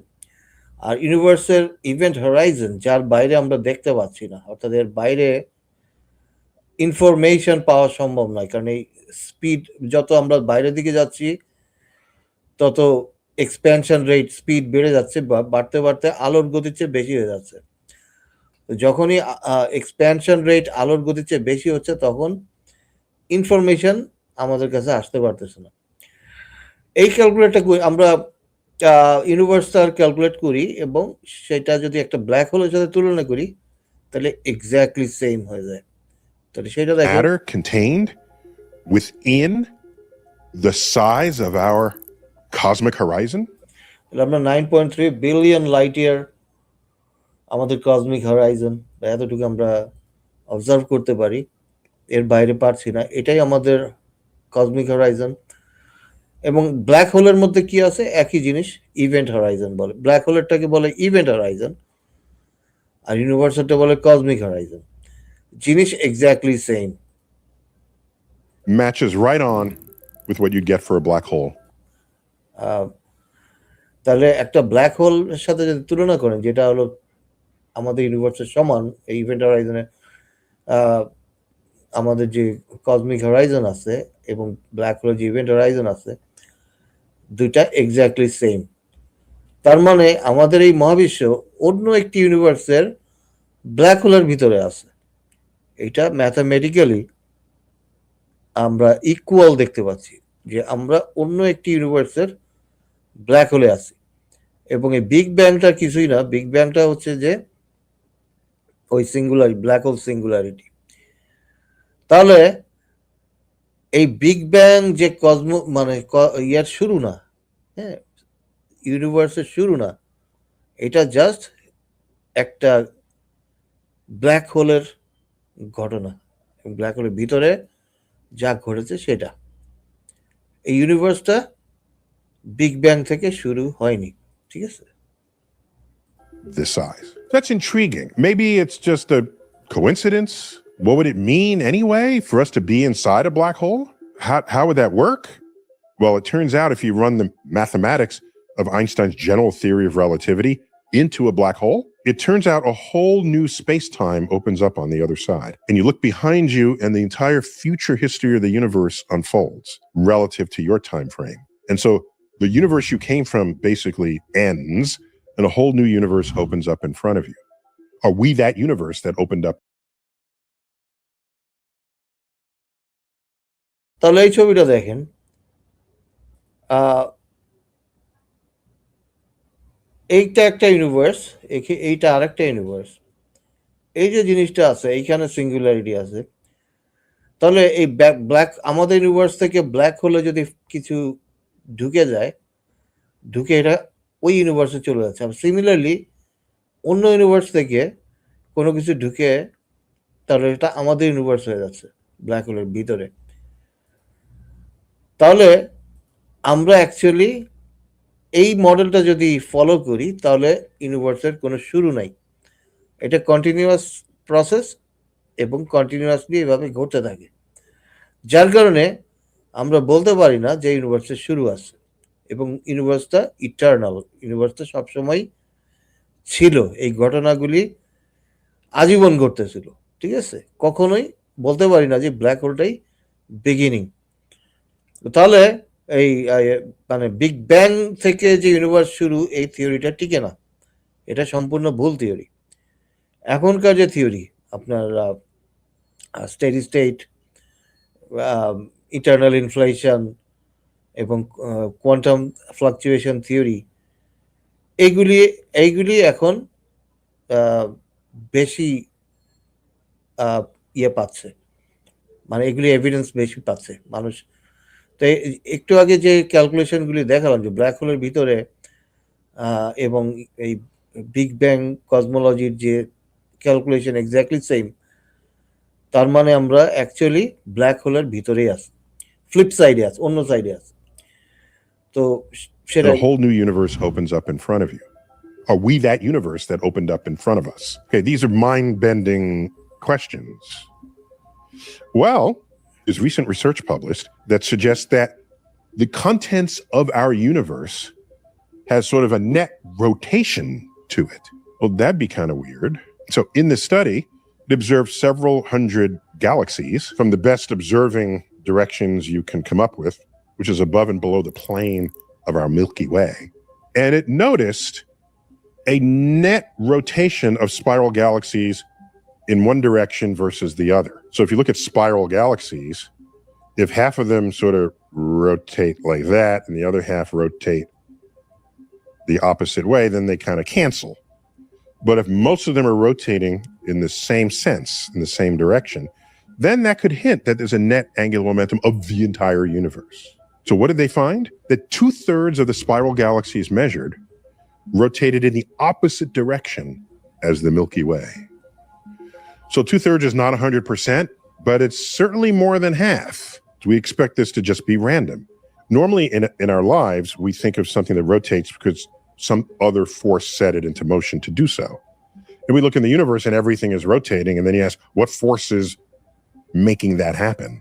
আর ইউনিভার্সের ইভেন্ট হরাইজন যার বাইরে আমরা দেখতে পাচ্ছি না, অর্থাৎ এর বাইরে ইনফরমেশন পাওয়া সম্ভব নয়, কারণ এই স্পিড যত আমরা বাইরের দিকে যাচ্ছি তত এক্সপ্যানশন রেট স্পিড বেড়ে যাচ্ছে, বাড়তে বাড়তে আলোর গতির চেয়ে বেশি হয়ে যাচ্ছে। যখনই এক্সপ্যানশন রেট আলোর গতির চেয়ে বেশি হচ্ছে তখন ইনফরমেশন আমাদের কাছে আসতে পারতেছে না। এই ক্যালকুলেটটা আমরা ইউনিভার্সটার ক্যালকুলেট করি এবং সেটা যদি একটা ব্ল্যাক হোলের সাথে তুলনা করি তাহলে এক্স্যাক্টলি সেম হয়ে যায়। তাহলে সেটা দেখেন, Matter contained within the size of our cosmic horizon? তাহলে আমরা 9.3 বিলিয়ন লাইট ইয়ার আমাদের কসমিক হরাইজন, এতটুকু আমরা অবজার্ভ করতে পারি, এর বাইরে পারছি না, এটাই আমাদের কসমিক হরাইজন। এবং ব্ল্যাক হোলের মধ্যে কি আছে? একই জিনিস, ইভেন্ট হরাইজন বলে। ব্ল্যাক হোলেরটাকে বলে ইভেন্ট হরাইজন আর ইউনিভার্সেরটা বলে কসমিক হরাইজন। জিনিস exactly same. Matches right on with what you'd get for a black hole. তাহলে একটা ব্ল্যাক হোলের সাথে যদি তুলনা করেন, যেটা হলো আমাদের ইউনিভার্সের সমান, এই ইভেন্ট হরাইজনে আমাদের যে কসমিক হরাইজন আছে এবং ব্ল্যাক হোলের যে ইভেন্ট হরাইজন আছে, দুইটা এক্স্যাক্টলি সেম। তার মানে আমাদের এই মহাবিশ্ব অন্য একটি ইউনিভার্সের ব্ল্যাক হোলের ভিতরে আছে। এটা ম্যাথামেটিক্যালি আমরা ইকুয়াল দেখতে পাচ্ছি যে আমরা অন্য একটি ইউনিভার্সের ব্ল্যাক হোলে আছি। এবং এই বিগ ব্যাংটা কিছুই না, বিগ ব্যাংটা হচ্ছে যে ওই সিঙ্গুলার ব্ল্যাক হোল সিঙ্গুলারিটি। তাহলে এই বিগ ব্যাং যে মানে ইয়ার শুরু না, হ্যাঁ, ইউনিভার্সের শুরু না, এটা জাস্ট একটা ব্ল্যাক হোলের ঘটনা। ব্ল্যাক হোলের ভিতরে যা ঘটেছে সেটা। এই ইউনিভার্সটা বিগ ব্যাং থেকে শুরু হয়নি, ঠিক আছে? This size. That's intriguing. Maybe it's just a coincidence. What would it mean anyway for us to be inside a black hole? How would that work? Well, it turns out if you run the mathematics of Einstein's general theory of relativity into a black hole, it turns out a whole new space-time opens up on the other side. And you look behind you and the entire future history of the universe unfolds relative to your time frame. And so the universe you came from basically ends and a whole new universe opens up in front of you. Are we that universe that opened up? তাহলে এই ছবিটা দেখেন, আহ, এইটা একটা ইউনিভার্স, এইটা আরেকটা ইউনিভার্স। এই যে জিনিসটা আছে, এইখানে সিঙ্গুলারিটি আছে। তাহলে এই ব্ল্যাক, আমাদের ইউনিভার্স থেকে ব্ল্যাক হোলে যদি কিছু ঢুকে যায়, ঢুকে এটা ওই ইউনিভার্সে চলে যাচ্ছে। আর সিমিলারলি অন্য ইউনিভার্স থেকে কোনো কিছু ঢুকে, তাহলে এটা আমাদের ইউনিভার্স হয়ে যাচ্ছে ব্ল্যাক হোলের ভিতরে। তাহলে আমরা অ্যাকচুয়ালি এই মডেলটা যদি ফলো করি, তাহলে ইউনিভার্সের কোনো শুরু নাই। এটা কন্টিনিউয়াস প্রসেস এবং কন্টিনিউয়াসলি এভাবে ঘটতে থাকে, যার কারণে আমরা বলতে পারি না যে ইউনিভার্সের শুরু আছে। এবং ইউনিভার্সটা ইটার্নাল, ইউনিভার্সটা সবসময় ছিল, এই ঘটনাগুলি আজীবন ঘটতেছিল। ঠিক আছে, কখনোই বলতে পারি না যে ব্ল্যাক হোলটাই বিগিনিং। তাহলে এই মানে বিগ ব্যাং থেকে যে ইউনিভার্স শুরু, এই থিওরিটা টিকে না, এটা সম্পূর্ণ ভুল থিওরি। এখনকার যে থিওরি আপনার স্টেডি স্টেট, ইটার্নাল ইনফ্লেশন এবং কোয়ান্টাম ফ্লাকচুয়েশন থিওরি, এইগুলি এখন বেশি ইয়ে পাচ্ছে, মানে এগুলি এভিডেন্স বেশি পাচ্ছে মানুষ। তো একটু আগে যে ক্যালকুলেশনগুলি দেখালাম যে ব্ল্যাক হোলের ভিতরে এবং এই বিগ ব্যাং কসমোলজির যে ক্যালকুলেশন এক্স্যাক্টলি সেম, তার মানে আমরা অ্যাকচুয়ালি ব্ল্যাক হোলের ভিতরেই আছি, ফ্লিপ সাইডে আছে, অন্য সাইডে আছে। তো সেটা A whole new universe opens up in front of you. Are we that universe that opened up in front of us? Okay, these are mind-bending questions. Well, there's recent research published that suggests that the contents of our universe has sort of a net rotation to it. Well, that'd be kind of weird. So in this study, it observed several hundred galaxies from the best observing directions you can come up with, which is above and below the plane of our Milky Way. And it noticed a net rotation of spiral galaxies in one direction versus the other. So if you look at spiral galaxies, if half of them sort of rotate like that and the other half rotate the opposite way, then they kind of cancel. But if most of them are rotating in the same sense, in the same direction, then that could hint that there's a net angular momentum of the entire universe. So what did they find? That 2/3 of the spiral galaxies measured rotated in the opposite direction as the Milky Way. So 2/3 is not 100%, but it's certainly more than half. So we expect this to just be random. Normally in our lives, we think of something that rotates because some other force set it into motion to do so. And we look in the universe and everything is rotating, and then you ask, what force is making that happen?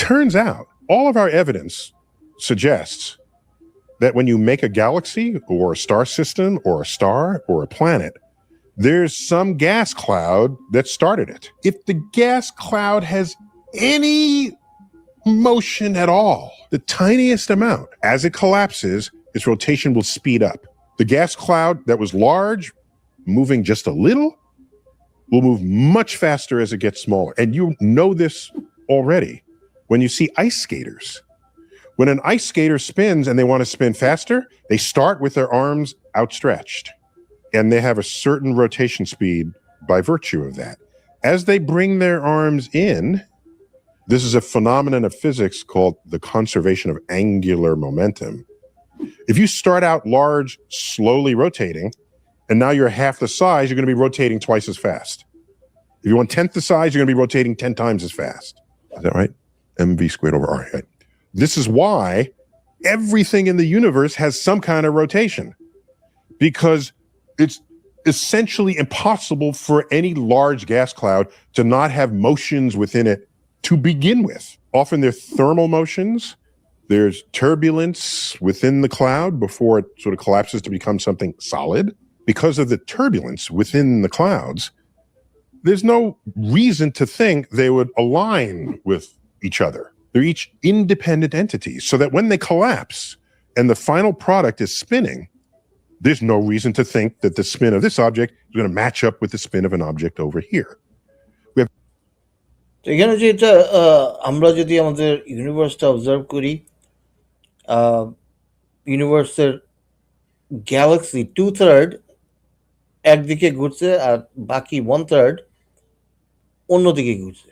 Turns out, all of our evidence suggests that when you make a galaxy or a star system or a star or a planet, there's some gas cloud that started it. If the gas cloud has any motion at all, the tiniest amount, as it collapses, its rotation will speed up. The gas cloud that was large, moving just a little, will move much faster as it gets smaller. And you know this already when you see ice skaters. When an ice skater spins and they want to spin faster, they start with their arms outstretched, and they have a certain rotation speed by virtue of that. As they bring their arms in, this is a phenomenon of physics called the conservation of angular momentum. If you start out large, slowly rotating, and now you're half the size, you're going to be rotating twice as fast. If you want 10th the size, you're going to be rotating 10 times as fast. Is that right? mv squared over r. Right? This is why everything in the universe has some kind of rotation, because it's essentially impossible for any large gas cloud to not have motions within it to begin with. Often they're thermal motions. There's turbulence within the cloud before it sort of collapses to become something solid. Because of the turbulence within the clouds, there's no reason to think they would align with each other. They're each independent entities, so that when they collapse and the final product is spinning, there's no reason to think that the spin of this object is going to match up with the spin of an object over here. তো এখানে যেটা আমরা যদি আমাদের ইউনিভার্সটা অবজার্ভ করি, ইউনিভার্সের গ্যালাক্সি 2/3 একদিকে ঘুরছে আর বাকি 1/3 অন্যদিকে ঘুরছে।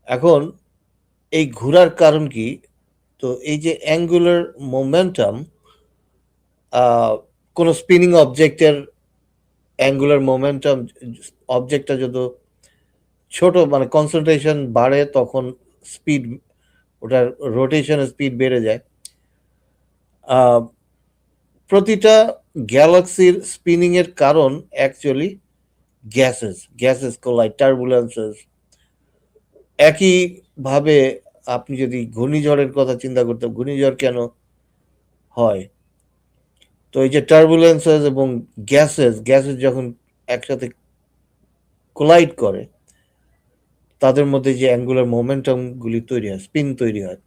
এখন এই ঘোরার কারণ কি? তো এই যে অ্যাঙ্গুলার মোমেন্টাম, কোনো স্পিনিং অবজেক্টের অ্যাঙ্গুলার মোমেন্টাম, অবজেক্টটা যত ছোট মানে কনসেন্ট্রেশন বাড়ে তখন স্পিড, ওটার রোটেশনের স্পিড বেড়ে যায়। প্রতিটা গ্যালাক্সির স্পিনিং এর কারণ অ্যাকচুয়ালি গ্যাসেস কোলাইড, টার্বুলেন্সেস। একইভাবে আপনি যদি ঘূর্ণিঝড়ের কথা চিন্তা করতেন, ঘূর্ণিঝড় কেন হয়? তো এই যে টার্বুলেন্সেস এবং গ্যাসেস যখন একসাথে কোলাইড করে তাদের মধ্যে যে অ্যাঙ্গুলার মোমেন্টামগুলি তৈরি হয়, স্পিন তৈরি হয়।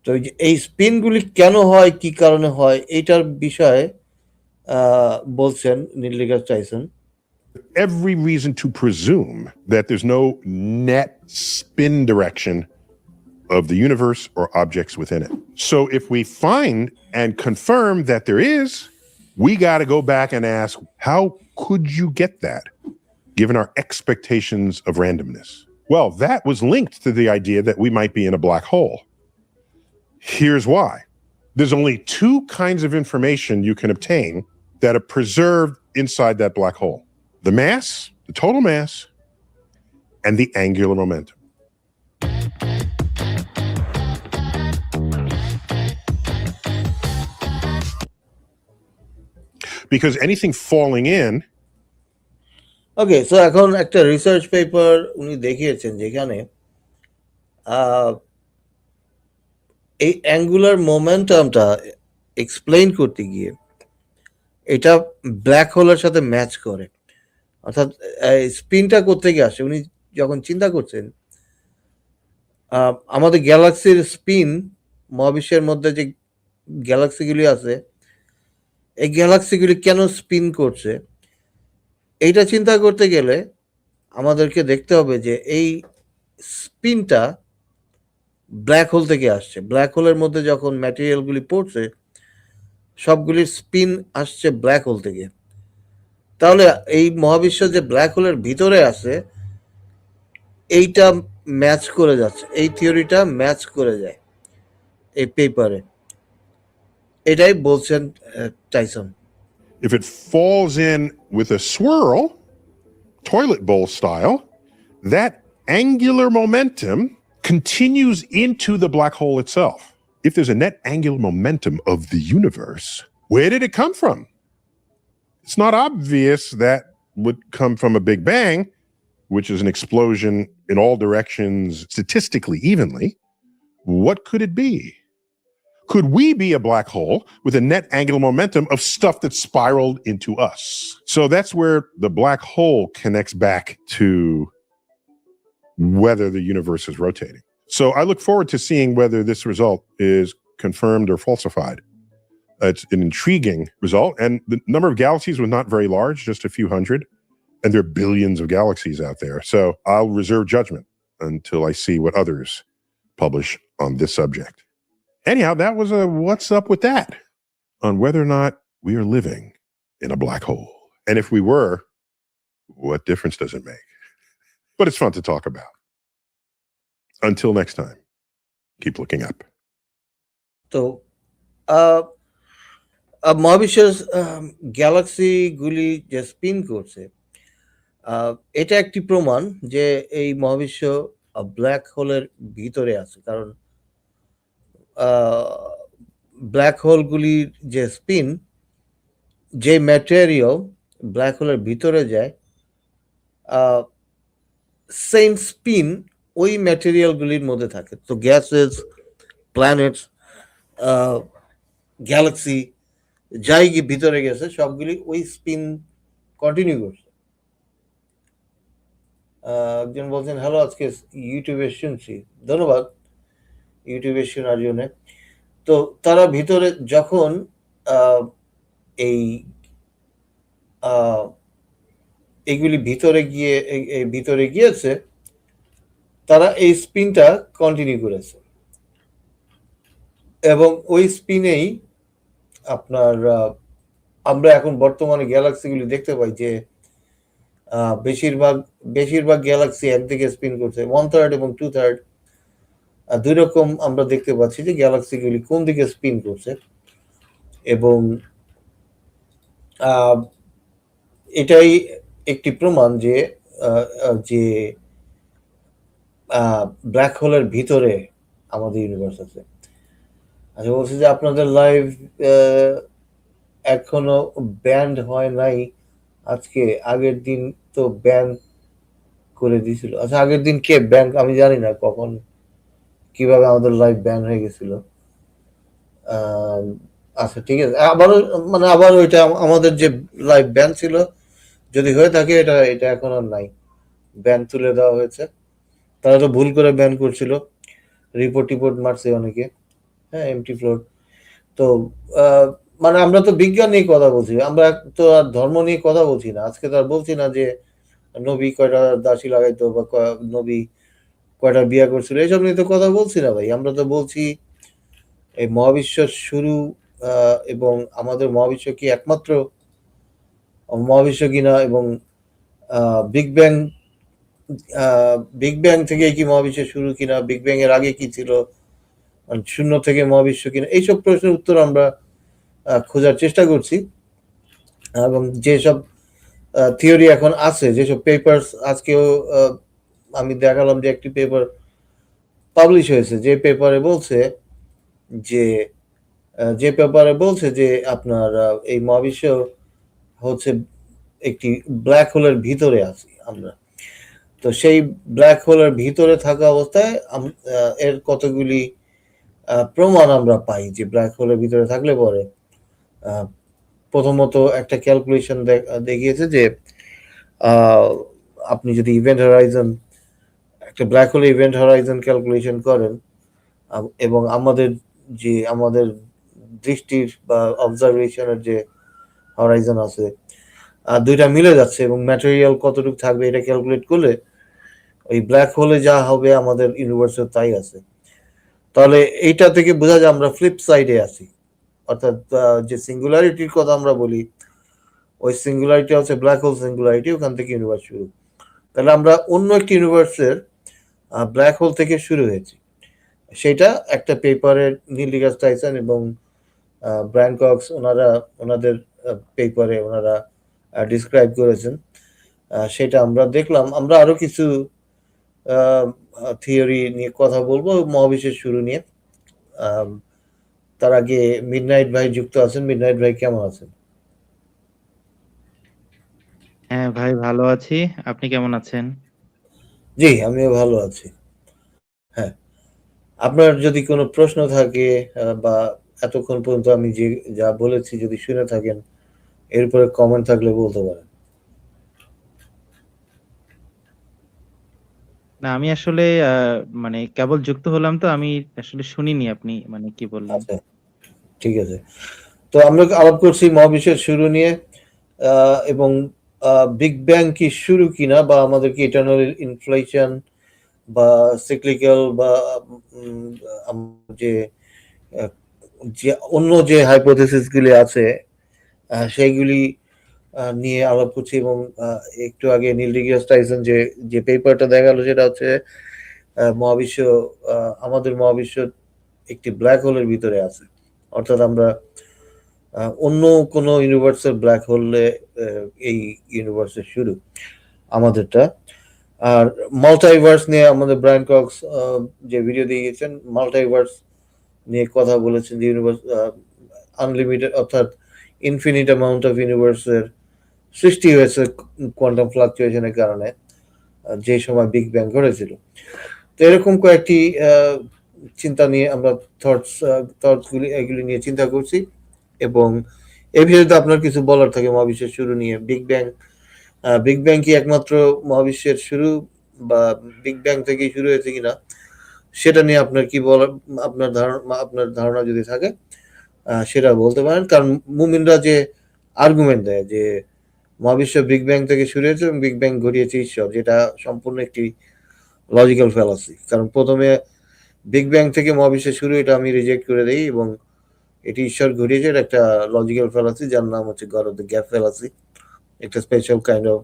তো এই স্পিনগুলি কেন হয়, কি কারণে হয়, এইটার বিষয়ে বলছেন নীল ডিগ্রাস Tyson. Every reason to presume that there's no net spin direction of the universe or objects within it. So if we find and confirm that there is, we got to go back and ask, how could you get that given our expectations of randomness? Well, that was linked to the idea that we might be in a black hole. Here's why. There's only two kinds of information you can obtain that are preserved inside that black hole: the mass, the total mass, and the angular momentum. Because anything falling in, okay, so এখন একটা রিসার্চ পেপার উনি দেখিয়েছেন যেখানে এই অ্যাঙ্গুলার মোমেন্টামটা এক্সপ্লেইন করতে গিয়ে এটা ব্ল্যাক হোলের সাথে ম্যাচ করে। অর্থাৎ স্পিনটা কোত্থেকে আসে উনি যখন চিন্তা করছেন, আমাদের গ্যালাক্সির স্পিন, মহাবিশ্বের মধ্যে যে গ্যালাক্সিগুলি আছে এই গ্যালাক্সিগুলি কেন স্পিন করছে, এইটা চিন্তা করতে গেলে আমাদেরকে দেখতে হবে যে এই স্পিনটা ব্ল্যাক হোল থেকে আসছে। ব্ল্যাক হোলের মধ্যে যখন ম্যাটেরিয়ালগুলি পড়ছে সবগুলির স্পিন আসছে ব্ল্যাক হোল থেকে। তাহলে এই মহাবিশ্ব যে ব্ল্যাক হোলের ভিতরে আছে এইটা ম্যাচ করে যাচ্ছে, এই থিওরিটা ম্যাচ করে যায় এই পেপারে, এটাই বলছেন Tyson. if it falls in with a swirl, toilet bowl style, that angular momentum continues into the black hole itself. If there's a net angular momentum of the universe, where did it come from? It's not obvious that would come from a Big Bang, which is an explosion in all directions statistically evenly. What could it be? Could we be a black hole with a net angular momentum of stuff that spiraled into us? So that's where the black hole connects back to whether the universe is rotating. So I look forward to seeing whether this result is confirmed or falsified. It's an intriguing result, and the number of galaxies was not very large, just a few hundred, and there are billions of galaxies out there. So I'll reserve judgment until I see what others publish on this subject. Anyhow, that was a what's up with that on whether or not we are living in a black hole. And if we were, what difference does it make? But it's fun to talk about. Until next time, keep looking up. তো মহাবিশ্বের গ্যালাক্সিগুলি যে স্পিন করছে এটা একটি প্রমাণ যে এই মহাবিশ্ব ব্ল্যাক হোলের ভিতরে আছে। কারণ ব্ল্যাক হোলগুলির যে স্পিন, যে ম্যাটেরিয়াল ব্ল্যাক হোলের ভিতরে যায় সেম স্পিন ওই ম্যাটেরিয়ালগুলির মধ্যে থাকে। তো গ্যাসেস, প্ল্যানেটস, গ্যালাক্সি যাই ভিতরে গেছে সবগুলি ওই স্পিন কন্টিনিউ করছে। একজন বলছেন হ্যালো, আজকে ইউটিউবে শুনছি, ধন্যবাদ ইউটিউবে শোনার জন্য। তো তারা ভিতরে যখন এইগুলি ভিতরে গিয়েছে তারা এই স্পিনটা কন্টিনিউ করেছে। এবং ওই স্পিনেই আপনার আমরা এখন বর্তমানে গ্যালাক্সিগুলি দেখতে পাই যে বেশিরভাগ বেশিরভাগ গ্যালাক্সি একদিকে স্পিন করছে, 1/3 এবং 2/3 দুই রকম আমরা দেখতে পাচ্ছি যে গ্যালাক্সিগুলি কোন দিকে স্পিন করছে। এবং এটাই একটি প্রমাণ যে যে ব্ল্যাক হোলের ভিতরে আমাদের ইউনিভার্স আছে। আচ্ছা, বলছি যে আপনাদের লাইভ এখনো ব্যান্ড হয় নাই আজকে, আগের দিন তো ব্যান করে দিয়েছিল। আচ্ছা, আগের দিন কে ব্যান, আমি জানি না কখন কিভাবে আমাদের লাইভ ব্যান হয়ে গেছিল। আচ্ছা, ঠিক আছে, আবারও মানে আবার ওইটা আমাদের যে লাইভ ব্যান ছিল যদি হয়ে থাকে, এটা এটা এখন আর নাই, ব্যান তুলে দেওয়া হয়েছে। তারা তো ভুল করে ব্যান করছিল, রিপোর্ট মারছে অনেকে। হ্যাঁ, এমটি ফ্লোর। তো মানে আমরা তো বিজ্ঞান নিয়ে কথা বলছি, আমরা তো আর ধর্ম নিয়ে কথা বলছি না। আজকে তো আর বলছি না যে নবী কয়টা দাসী লাগাইতো বা নবী কয়টা বিয়া করছিল, এইসব নিয়ে তো কথা বলছি না ভাই। আমরা তো বলছি এই মহাবিশ্বের শুরু এবং আমাদের মহাবিশ্ব কি একমাত্র মহাবিশ্ব কিনা, এবং বিগ ব্যাং বিগ ব্যাং থেকে কি মহাবিশ্বের শুরু কিনা, বিগ ব্যাং এর আগে কি ছিল, শূন্য থেকে মহাবিশ্ব কিনা, এইসব প্রশ্নের উত্তর আমরা খোঁজার চেষ্টা করছি। এবং যেসব থিওরি এখন আছে, যেসব পেপার আজকেও আমি দেখালাম যে একটি পেপার পাবলিশ হয়েছে, যে পেপারে বলছে যে আপনার এই মহাবিশ্ব হচ্ছে একটি ব্ল্যাক হোলের ভিতরে আছি আমরা। তো সেই ব্ল্যাক হোলের ভিতরে থাকা অবস্থায় এর কতগুলি প্রমাণ আমরা পাই যে ব্ল্যাক হোলের ভিতরে থাকলে পরে প্রথমত একটা ক্যালকুলেশন দেখিয়েছে যে আপনি যদি ইভেন্ট হরাইজন, একটা ব্ল্যাক হোলে ইভেন্ট হরাইজন ক্যালকুলেশন করেন, এবং আমাদের দৃষ্টির বা অবজারভেশনের যে হরাইজন আছে, দুইটা মিলে যাচ্ছে, এবং ম্যাটেরিয়াল কতটুকু থাকবে এটা ক্যালকুলেট করলে ওই ব্ল্যাক হোলে যা হবে আমাদের ইউনিভার্সে তাই আছে। তাহলে এইটা থেকে বোঝা যায় আমরা ফ্লিপ সাইডে আছি, অর্থাৎ যে সিঙ্গুলারিটির কথা আমরা বলি, ওই সিঙ্গুলারিটি হচ্ছে ব্ল্যাক হোল সিঙ্গুলারিটি, ওখান থেকে ইউনিভার্স শুরু। তাহলে আমরা অন্য একটি ইউনিভার্সের ব্ল্যাক হোল থেকে শুরু হয়েছি। সেটা একটা পেপারে নীল ডিগ্রাস টাইসন এবং ব্রায়ান কক্স ওনাদের পেপারে ওনারা ডিসক্রাইব করেছেন। সেটা আমরা দেখলাম। আমরা আরো কিছু থিওরি নিয়ে কথা বলবো মহাবিশ্বের শুরু নিয়ে। তার আগে মিডনাইট ভাই যুক্ত আছেন। মিডনাইট ভাই কেমন আছেন? হ্যাঁ ভাই, ভালো আছি। আপনি কেমন আছেন? জি, আমিও ভালো আছি। হ্যাঁ, আপনার যদি কোনো প্রশ্ন থাকে বা এতক্ষণ পর্যন্ত আমি যা বলেছি যদি শুনে থাকেন, এরপরে কমেন্ট থাকলে বলতে পারেন। না, আমি আসলে মানে কেবল যুক্ত হলাম, তো আমি আসলে শুনিনি আপনি মানে কি বললেন। আচ্ছা, ঠিক আছে। তো আমরা আলাপ করছি মহাবিশ্বের শুরু নিয়ে, এবং বিগ ব্যাং কি শুরু কিনা, বা আমাদের কি ইটারনাল ইনফ্লেশন বা সিক্লিক্যাল বা যে অন্য যে হাইপোথেসিস গুলি আছে সেইগুলি নিয়ে আলাপ করছি। এবং একটু আগে নীল ডিগ্রাস টাইসন যে পেপারটা দেখালো সেটা হচ্ছে মহাবিশ্ব, আমাদের মহাবিশ্ব একটি ব্ল্যাক হোলের ভিতরে আছে, অর্থাৎ আমরা অন্য কোনো ইউনিভার্সের ব্ল্যাক হোলে এই ইউনিভার্সের শুরু আমাদেরটা। আর মাল্টাইভার্স নিয়ে আমাদের ব্রায়ান কক্স যে ভিডিও দিয়ে গেছেন, মাল্টাইভার্স নিয়ে কথা বলেছেন যে ইউনিভার্স আনলিমিটেড, অর্থাৎ ইনফিনিট অ্যামাউন্ট অফ ইউনিভার্সের সৃষ্টি হয়েছে কোয়ান্টাম ফ্লাকচুয়েশনের কারণে, যে সময় বিগ ব্যাং ঘটেছিল। তো এরকম কয়েকটি চিন্তা নিয়ে আমরা থটসগুলি এগুলি নিয়ে চিন্তা করছি। এবং এই বিষয়ে আপনার কিছু বলার থাকে মহাবিশ্বের শুরু নিয়ে, বিগ ব্যাং কি একমাত্র মহাবিশ্বের শুরু, বা বিগ ব্যাং থেকেই শুরু হয়েছে কিনা, সেটা নিয়ে আপনার কি বলার, আপনার ধারণা যদি থাকে সেটা বলতে পারেন। কারণ মুমিনরা যে আর্গুমেন্ট দেয় যে মহাবিশ্ব বিগ ব্যাং থেকে শুরু হয়েছে এবং বিগ ব্যাং ঘটিয়েছে ঈশ্বর, যেটা সম্পূর্ণ একটি লজিক্যাল ফ্যালাসি। কারণ প্রথমে বিগ ব্যাং থেকে মহাবিশ্বের শুরু, এটা আমি রিজেক্ট করে দেই, এবং এটি ঈশ্বর ঘটিয়েছে। এটা একটা লজিক্যাল ফ্যালাসি যার নাম হচ্ছে God of the gap fallacy, একটা special kind of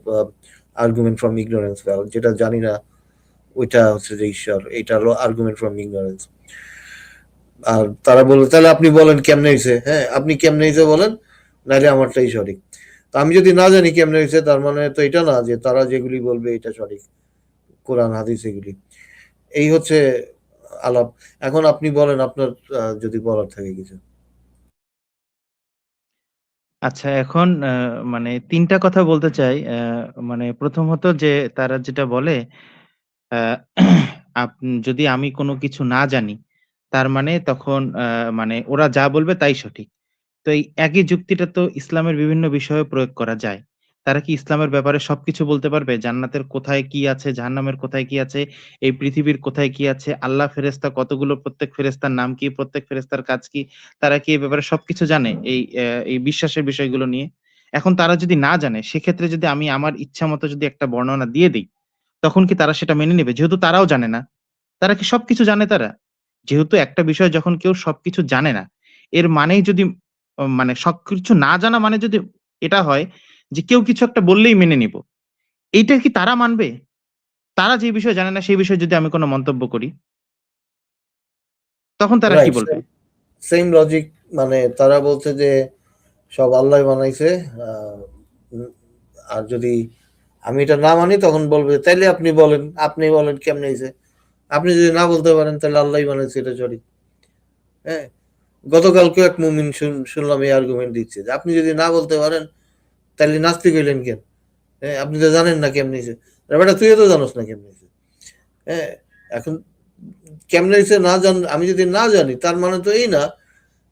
argument from ignorance fallacy, যেটা জানি না ওইটা হচ্ছে যে ঈশ্বর, এটা হলো আর্গুমেন্ট ফ্রম ইগনোরেন্স। আর তারা বললো তাহলে আপনি বলেন কেমনে হয়েছে, হ্যাঁ আপনি কেমনে হয়েছে বলেন, নাহলে আমারটাই সঠিক। তো আমি যদি না জানি কেমনে হয়েছে, তার মানে তো এটা না যে তারা যেগুলি বলবে এটা সঠিক, কোরআন হাদিস এগুলি। এই হচ্ছে আলাপ। এখন আপনি বলেন আপনার যদি বলার থাকে কিছু। আচ্ছা, এখন মানে ৩ টা কথা বলতে চাই। মানে প্রথমত যে তারা যেটা বলে, আ যদি আমি কোনো কিছু না জানি, তার মানে তখন মানে ওরা যা বলবে তাই সঠিক। তো এই একই যুক্তিটা তো ইসলামের বিভিন্ন বিষয়েও প্রয়োগ করা যায়। তারা কি ইসলামের ব্যাপারে সবকিছু বলতে পারবে? জান্নাতের কোথায় কি আছে, জাহান্নামের কোথায় কি আছে, এই পৃথিবীর কোথায় কি আছে, আল্লাহ ফেরেশতা কতগুলো, প্রত্যেক ফেরেশতার নাম কি, প্রত্যেক ফেরেশতার কাজ কি? তারা কি এই ব্যাপারে সবকিছু জানে? এই বিশ্বাসের বিষয়গুলো নিয়ে? এখন তারা যদি না জানে, সেক্ষেত্রে যদি আমি আমার ইচ্ছামত যদি একটা বর্ণনা দিয়ে দেই, তখন কি তারা সেটা মেনে নিবে? যেহেতু তারাও জানে না। তারা কি সবকিছু জানে তারা? যেহেতু একটা বিষয় যখন কেউ সবকিছু জানে না, এর মানেই যদি মানে সবকিছু না জানা মানে যদি এটা হয় যে কেউ কিছু একটা বললেই মেনে নিব। এইটা কি তারা মানবে? তারা যে বিষয়ে জানে না সেই বিষয়ে যদি আমি কোন মন্তব্য করি, তখন তারা কি রাইট, বলবে? Same logic. মানে তারা বলছে যে সব আল্লাহ বানাইছে। আহ, উম, আর যদি আমি এটা না মানি, তখন বলবে তাইলে আপনি বলেন, আপনি বলেন কেমনে হয়েছে। আপনি যদি না বলতে পারেন তাহলে আল্লাহ বানাইছে, এটা সঠিক। হ্যাঁ, গতকালকে এক মুমিন শুনলাম এই আর্গুমেন্ট দিচ্ছে যে আপনি যদি না বলতে পারেন তাহলে নাস্তিক হইলেন কেন? হ্যাঁ, আপনি তো জানেন না কেমনে হয়েছে। ব্যাপারটা তুইও তো জানোস না কেমনে হয়েছে। হ্যাঁ, এখন কেমনে হয়েছে না জান, আমি যদি না জানি তার মানে তো এই না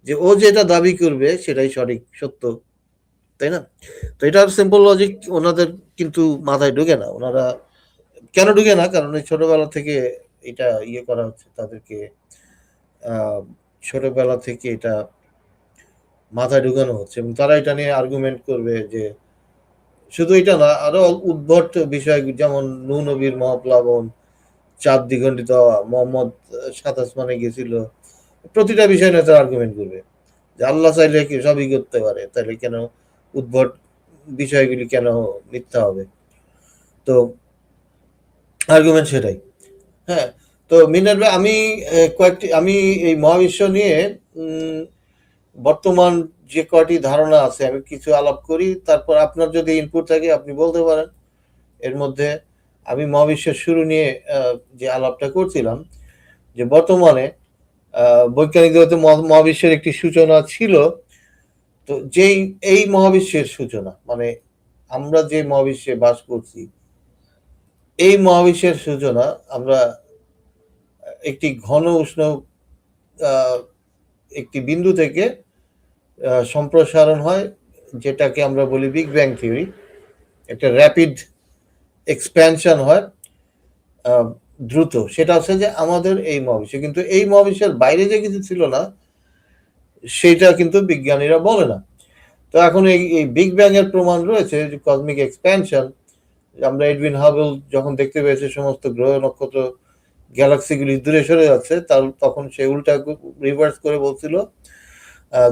যে ও যেটা দাবি করবে সেটাই সঠিক সত্য, তাই না? তো এটা সিম্পল লজিক ওনাদের কিন্তু মাথায় ঢুকে না। ওনারা কেন ঢুকে না? কারণ এই ছোটবেলা থেকে এটা ইয়ে করা হচ্ছে তাদেরকে, আহ, ছোটবেলা থেকে এটা মাথায় ঢুকানো হচ্ছে, এবং তারা এটা নিয়ে আর্গুমেন্ট করবে যে শুধু এটা না, আরো উদ্ভট বিষয় যেমন নূহ নবীর মহাপ্লাবন, চাঁদ দ্বিখণ্ডিত হওয়া, মোহাম্মদ ৭ আসমানে গেছিল, প্রতিটা বিষয় নিয়ে তারা আর্গুমেন্ট করবে যে আল্লাহ চাইলে কি সবই করতে পারে, তাহলে কেন উদ্ভট বিষয়গুলি কেন মিথ্যা হবে? তো আর্গুমেন্ট সেটাই। হ্যাঁ, তো মিনার ভাই, আমি আমি এই মহাবিশ্ব নিয়ে উম, বর্তমান যে কয়টি ধারণা আছে আমি কিছু আলাপ করি, তারপর আপনার যদি ইনপুট থাকে আপনি বলতে পারেন। এর মধ্যে আমি মহাবিশ্বের শুরু নিয়ে যে আলাপটা করছিলাম, যে বর্তমানে বৈজ্ঞানিক জগতে মহাবিশ্বের একটি সূচনা ছিল। তো যেই এই মহাবিশ্বের সূচনা মানে আমরা যে মহাবিশ্বে বাস করছি, এই মহাবিশ্বের সূচনা আমরা একটি ঘন উষ্ণ আহ, একটি বিন্দু থেকে সম্প্রসারণ হয়, যেটাকে আমরা বলি বিগ ব্যাং থিওরি। একটা র্যাপিড এক্সপ্যানশন হয় দ্রুত, সেটা হচ্ছে যে আমাদের এই মহাবিশ্ব। কিন্তু এই মহাবিশ্বের বাইরে যে কিছু ছিল না সেটা কিন্তু বিজ্ঞানীরা বলে না। তো এখন এই বিগ ব্যাং এর প্রমাণ রয়েছে, যে কসমিক এক্সপ্যানশন। আমরা এডউইন হাবল যখন দেখতে পেয়েছে সমস্ত গ্রহ নক্ষত্র গ্যালাক্সিগুলি দূরে সরে যাচ্ছে, তার তখন সে উল্টা রিভার্স করে বলছিল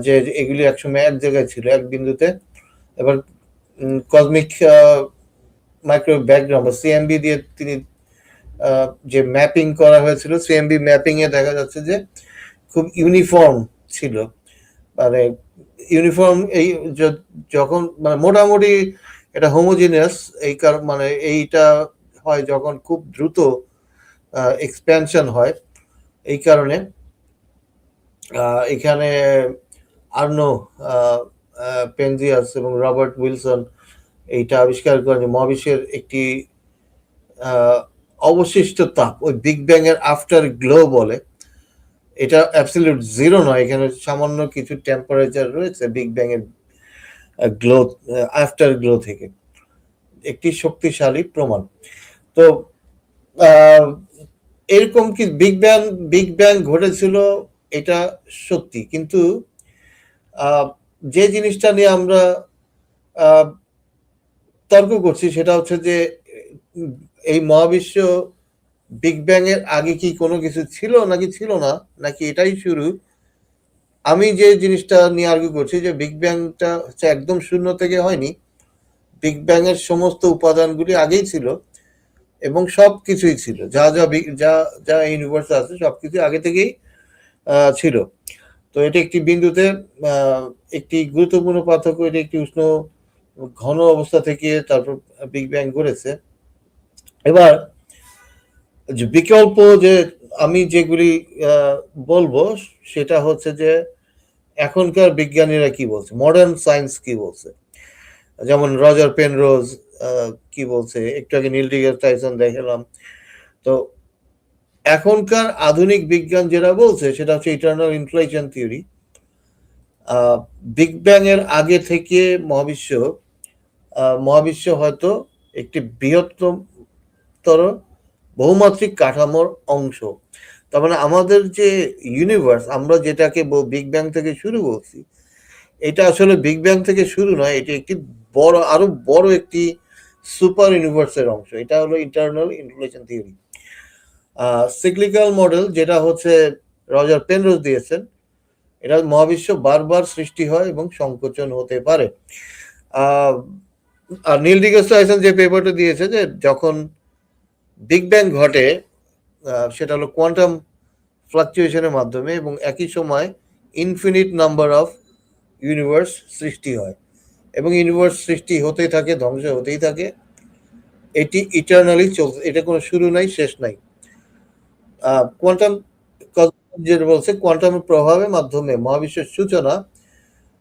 যে এগুলি একসময় এক জায়গায় ছিল, এক বিন্দুতে। এবার কসমিক মাইক্রো ব্যাকগ্রাউন্ড বা সিএমবি দিয়ে তিনি যে ম্যাপিং করা হয়েছিল, সিএমবি ম্যাপিং এ দেখা যাচ্ছে যে খুব ইউনিফর্ম ছিল। মানে ইউনিফর্ম এই যখন মানে মোটামুটি এটা হোমোজিনিয়াস, এই কারণ মানে এইটা হয় যখন খুব দ্রুত এক্সপ্যানশন হয়। এই কারণে এখানে আর্নো পেনজিয়াস এবং রবার্ট উইলসন এইটা আবিষ্কার করেন যে মহাবিশ্বের একটি অবশিষ্ট তাপ, ওই বিগ ব্যাং এর আফটার গ্লো বলে। এটা অ্যাবসলিউট জিরো নয়, এখানে সামান্য কিছু টেম্পারেচার রয়েছে বিগ ব্যাং এর গ্লো, আফটার গ্লো থেকে একটি শক্তিশালী প্রমাণ। তো এরকম কি বিগ ব্যাং ঘটেছিল, এটা সত্যি। কিন্তু যে জিনিসটা নিয়ে আমরা তর্ক করছি সেটা হচ্ছে যে এই মহাবিশ্ব বিগ ব্যাং এর আগে কি কোনো কিছু ছিল নাকি ছিল না, নাকি এটাই শুরু? আমি যে জিনিসটা নিয়ে আর্গু করছি যে বিগ ব্যাংটা হচ্ছে একদম শূন্য থেকে হয়নি। বিগ ব্যাং এর সমস্ত উপাদানগুলি আগেই ছিল এবং সবকিছুই ছিল, যা যা যা যা ইউনিভার্সে আছে সবকিছু আগে থেকেই ছিল। তো এটি একটি বিন্দুতে একটি গুরুত্বপূর্ণ পার্থক্য, এটি একটি উষ্ণ ঘন অবস্থা থেকে তারপর বিগ ব্যাং ঘটেছে। এবার যে বিকল্প যে আমি যেগুলি বলবো সেটা হচ্ছে যে এখনকার বিজ্ঞানীরা কি বলছে, মডার্ন সায়েন্স কি বলছে, যেমন রজার পেনরোজ কি বলছে, একটু আগে নীল ডিগ্রাস টাইসন দেখালাম। তো এখনকার আধুনিক বিজ্ঞান যেটা বলছে সেটা হচ্ছে eternal inflation theory. Big bang এর আগে থেকে মহাবিশ্ব হয়তো একটি বৃহত্তর বহুমাত্রিক কাঠামোর অংশ। তার মানে আমাদের যে ইউনিভার্স, আমরা যেটাকে বিগ ব্যাং থেকে শুরু বলছি, এটা আসলে বিগ ব্যাং থেকে শুরু নয়, এটি একটি বড়, আরো বড় একটি সুপার ইউনিভার্সের অংশ। এটা হলো ইটারনাল ইনফ্লেশন থিওরি। সিক্লিক্যাল মডেল যেটা হচ্ছে রজার পেনরোজ দিয়েছেন, এটা মহাবিশ্ব বারবার সৃষ্টি হয় এবং সংকোচন হতে পারে। আর নীল ডিগ্রাস টাইসন যে পেপারটা দিয়েছে যে যখন বিগ ব্যাং ঘটে সেটা হলো কোয়ান্টাম ফ্লাকচুয়েশনের মাধ্যমে এবং একই সময় ইনফিনিট নাম্বার অফ ইউনিভার্স সৃষ্টি হয় এবং ইউনিভার্স সৃষ্টি হতেই থাকে, ধ্বংস হতেই থাকে। এটি ইটারনালি চলছে, এটা কোনো শুরু নাই, শেষ নাই। কোয়ান্টাম যেটা বলছে কোয়ান্টামের প্রভাবের মাধ্যমে মহাবিশ্বের সূচনা,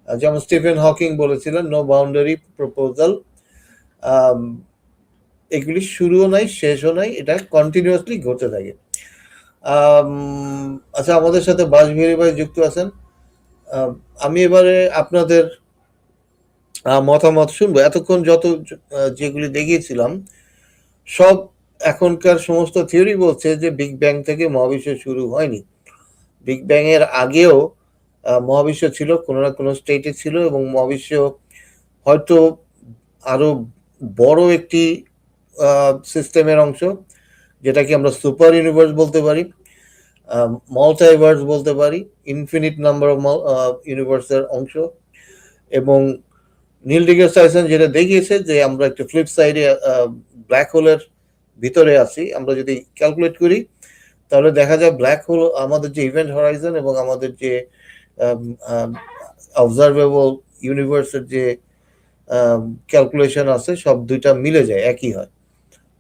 যেমন স্টিফেন হকিং বলেছিলেন নো বাউন্ডারি প্রপোজাল। এগুলি শুরুও নাই, শেষও নাই, এটা কন্টিনিউয়াসলি ঘটতে থাকে। আচ্ছা, আমাদের সাথে বাসবিহারী ভাই যুক্ত আছেন। আমি এবারে আপনাদের মতামত শুনবো। এতক্ষণ যত যেগুলি দেখিয়েছিলাম সব এখনকার সমস্ত থিওরি বলছে যে বিগ ব্যাং থেকে মহাবিশ্ব শুরু হয়নি। বিগ ব্যাং এর আগেও মহাবিশ্ব ছিল, কোনো না কোনো স্টেটে ছিল এবং মহাবিশ্ব হয়তো আরো বড় একটি সিস্টেমের অংশ, যেটাকে আমরা সুপার ইউনিভার্স বলতে পারি, মাল্টিভার্স বলতে পারি, ইনফিনিট নাম্বার অফ ইউনিভার্সের অংশ। এবং নীল ডিগ্রাস টাইসন যেটা দেখিয়েছে যে আমরা একটা ফ্লিপ সাইডে ব্ল্যাক হোলের ভিতরে আছি। আমরা যদি ক্যালকুলেট করি তাহলে দেখা যায় ব্ল্যাক হোল, আমাদের যে ইভেন্ট হরাইজন এবং আমাদের যে অবজারভেবল ইউনিভার্সের যে ক্যালকুলেশন আছে সব দুইটা মিলে যায়, একই হয়।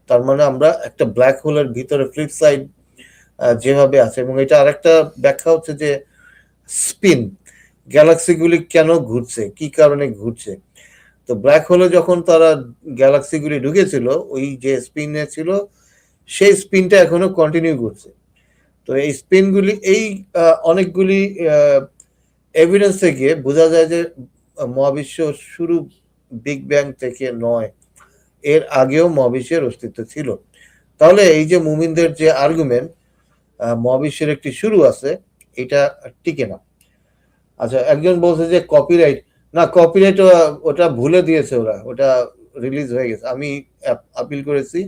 তার মানে আমরা একটা ব্ল্যাক হোলের ভিতরে ফ্লিপ সাইড যেভাবে আছে। এবং এটা আরেকটা ব্যাখ্যা হচ্ছে যে স্পিন, গ্যালাক্সিগুলি কেন ঘুরছে, কি কারণে ঘুরছে। তো ব্ল্যাক হোলে যখন তারা গ্যালাক্সিগুলি ঢুকেছিল, ওই যে স্পিনে ছিল সেই স্পিনটা এখনো কন্টিনিউ করছে। তো এই স্পিনগুলি, এই অনেকগুলি এভিডেন্স থেকে বোঝা যায় যে মহাবিশ্ব শুরু বিগ ব্যাং থেকে নয়, এর আগেও মহাবিশ্বের অস্তিত্ব ছিল। তাহলে এই যে মুমিনদের যে আর্গুমেন্ট মহাবিশ্বের একটি শুরু আছে, এটা টিকে না। আচ্ছা, একজন বলছে যে কপিরাইট, না কপিরাইট ওটা ভুলে দিয়েছে, ওটা রিলিজ হয়ে গেছে। আমি আপিল করেছি,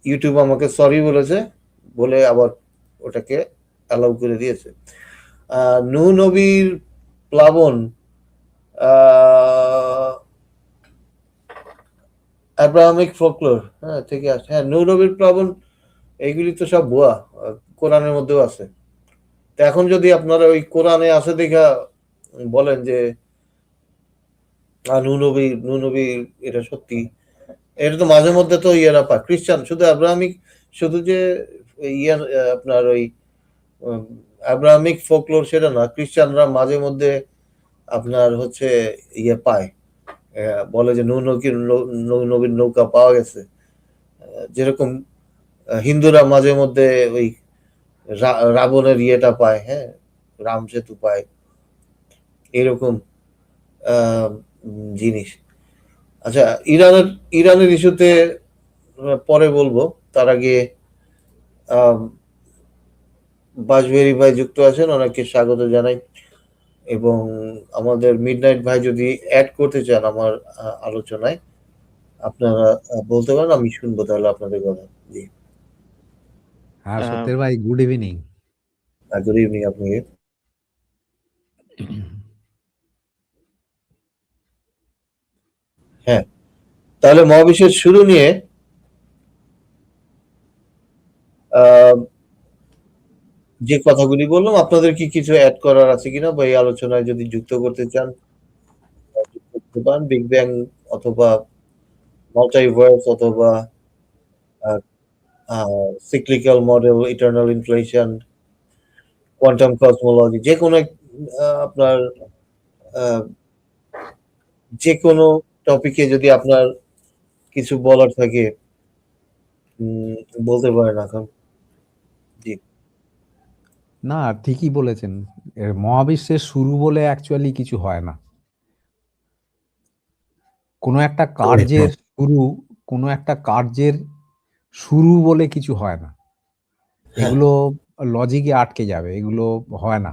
ইউটিউব আমাকে সরি বলেছে, বলে আবার ওটাকে অ্যালাউ করে দিয়েছে। নূহ নবীর প্লাবন, আব্রাহামিক ফোকলোর, হ্যাঁ থেকে আসে। হ্যাঁ, নূহ নবীর প্লাবন এইগুলি তো সব ভুয়া, কোরআনের মধ্যেও আছে। তো এখন যদি আপনারা ওই কোরআনে আছে দেখা বলেন যে নূহ নবী এটা সত্যি, এটা তো মাঝে মধ্যে তো ইয়েরা পায় খ্রিস্টান, শুধু আব্রাহামিক, শুধু যে ইয়ে আপনার ওই আব্রাহামিক ফোকলোর সেটা না, খ্রিস্টানরা মাঝে মধ্যে আপনার হচ্ছে ইয়ে পায়, বলে যে নূহ নবীর নৌকা পাওয়া গেছে। যেরকম হিন্দুরা মাঝে মধ্যে ওই রাবণের ইয়েটা পায়, হ্যাঁ, রাম সেতু পায়, এরকম জিনিস। আচ্ছা, ইরানের ইস্যুতে পরে বলবো, তার আগে বাসবিহারী ভাই যুক্ত আছেন, ওনাকে স্বাগত জানাই। এবং আমাদের মিডনাইট ভাই যদি অ্যাড করতে চান আমার আলোচনায়, আপনারা বলতে পারেন, আমি শুনবো তাহলে আপনাদের কথা। জি। হ্যাঁ, আহ, সত্যের ভাই, গুড ইভিনিং। গুড ইভিনিং আপনাকে। হ্যাঁ, তাহলে মহাবিশ্বের শুরু নিয়ে আহ, যে কথাগুলি বললাম, আপনাদের কি কিছু অ্যাড করার আছে কিনা, বা এই আলোচনায় যদি যুক্ত করতে চান যুক্ত করতে পারেন। বিগ ব্যাং অথবা মাল্টিভার্স অথবা cyclical model, eternal inflation, quantum cosmology, যে কোনো আপনার আহ, যে কোনো টপিকে যদি আপনার কিছু বলার থাকে বলতে পারেন এখন। জি। না, ঠিকই বলেছেন। মহাবিশ্বের শুরু বলে অ্যাকচুয়ালি কিছু হয় না। কোনো একটা কার্যের শুরু, কোনো একটা কার্যের শুরু বলে কিছু হয় না। হ্যাঁ, এগুলো লজিকে আটকে যাবে, এগুলো হয় না।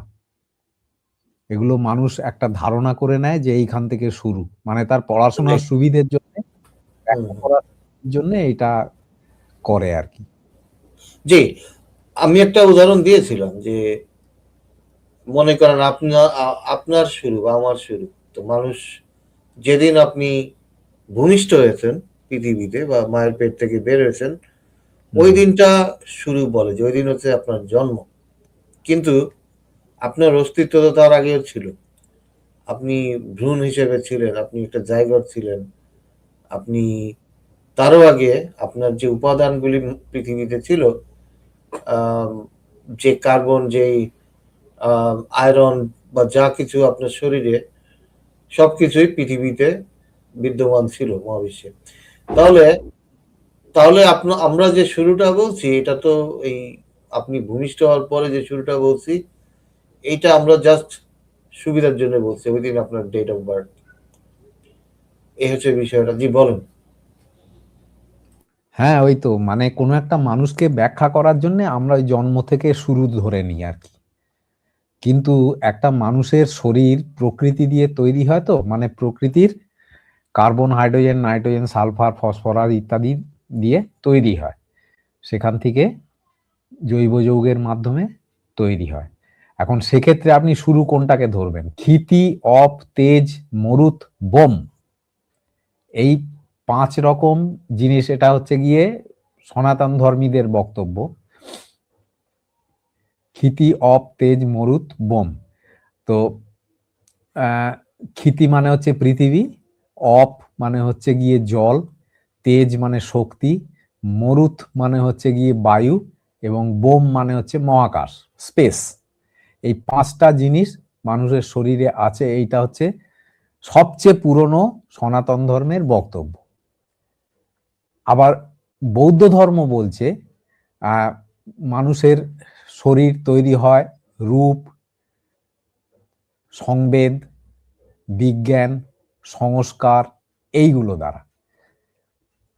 এগুলো মানুষ একটা ধারণা করে নেয় যে এইখান থেকে শুরু, মানে তার পড়াশোনার সুবিধের জন্য, ব্যাখ্যা করার জন্য এটা করে আর কি। জি, আমি একটা উদাহরণ দিয়েছিলাম যে মনে করেন আপনার শুরু বা আমার শুরু, তো মানুষ যেদিন আপনি ভূমিষ্ঠ হয়েছেন পৃথিবীতে বা মায়ের পেট থেকে বের হয়েছেন, ওই দিনটা শুরু বলে, যে ওই দিন হচ্ছে আপনার জন্ম। কিন্তু আপনার অস্তিত্ব তো তার আগেও ছিল। আপনি ভ্রূণ হিসেবে ছিলেন, আপনি একটা জায়গর ছিলেন, আপনি তারও আগে আপনার যে উপাদানগুলি পৃথিবীতে ছিল, আম, যে কার্বন, যেই আয়রন বা যা কিছু আপনার শরীরে, সবকিছুই পৃথিবীতে বিদ্যমান ছিল মহাবিশ্বে। তাহলে তাহলে আমরা যে শুরুটা বলছি, এটা তো এই আপনি ভূমিষ্ঠ হওয়ার পরে যে শুরুটা বলছি, এইটা আমরা জাস্ট সুবিধার জন্য বলছি, ওই দিন আপনার ডেট অফ বার্থ। এই হচ্ছে বিষয়টা। জি, বলেন। হ্যাঁ, ওই তো, মানে কোনো একটা মানুষকে ব্যাখ্যা করার জন্য আমরা ওই জন্ম থেকে শুরু ধরে নিই আর কি। কিন্তু একটা মানুষের শরীর প্রকৃতি দিয়ে তৈরি হয়, তো মানে প্রকৃতির carbon, hydrogen, nitrogen, sulphur, phosphorus ইত্যাদি দিয়ে তৈরি হয়। সেখান থেকে জৈব যৌগের মাধ্যমে তৈরি হয়। এখন সেক্ষেত্রে আপনি শুরু কোনটাকে ধরবেন? ক্ষিতি, অপ, তেজ, মরুত, বোম, এই 5 রকম জিনিস। এটা হচ্ছে গিয়ে সনাতন ধর্মীদের বক্তব্য। ক্ষিতি, অপ, তেজ, মরুত, বোম। তো ক্ষিতি মানে হচ্ছে পৃথিবী, অপ মানে হচ্ছে গিয়ে জল, তেজ মানে শক্তি, মরুত মানে হচ্ছে গিয়ে বায়ু, এবং বোম মানে হচ্ছে মহাকাশ, স্পেস। এই 5টা জিনিস মানুষের শরীরে আছে। এইটা হচ্ছে সবচেয়ে পুরনো সনাতন ধর্মের বক্তব্য। আবার বৌদ্ধ ধর্ম বলছে মানুষের শরীর তৈরি হয় রূপ, সংবেদ, বিজ্ঞান, সংস্কার, এইগুলো দ্বারা।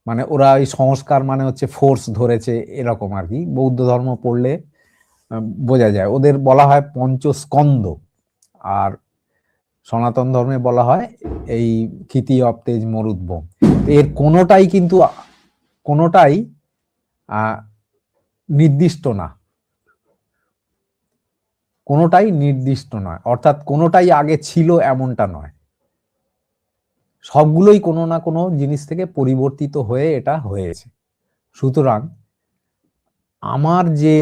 মানে ওরা এই সংস্কার মানে হচ্ছে ফোর্স ধরেছে, এরকম আর কি। বৌদ্ধ ধর্ম পড়লে বোঝা যায়। ওদের বলা হয় পঞ্চস্কন্দ, আর সনাতন ধর্মে বলা হয় এই ক্ষিতি, অপ, তেজ, মরুত, বোম। এর কোনোটাই কিন্তু কোনোটাই নির্দিষ্ট না, কোনোটাই নির্দিষ্ট নয়। অর্থাৎ কোনোটাই আগে ছিল এমনটা নয়, সবগুলোই কোনো না কোনো জিনিস থেকে পরিবর্তিত হয়ে এটা হয়েছে। সুতরাং আমার যে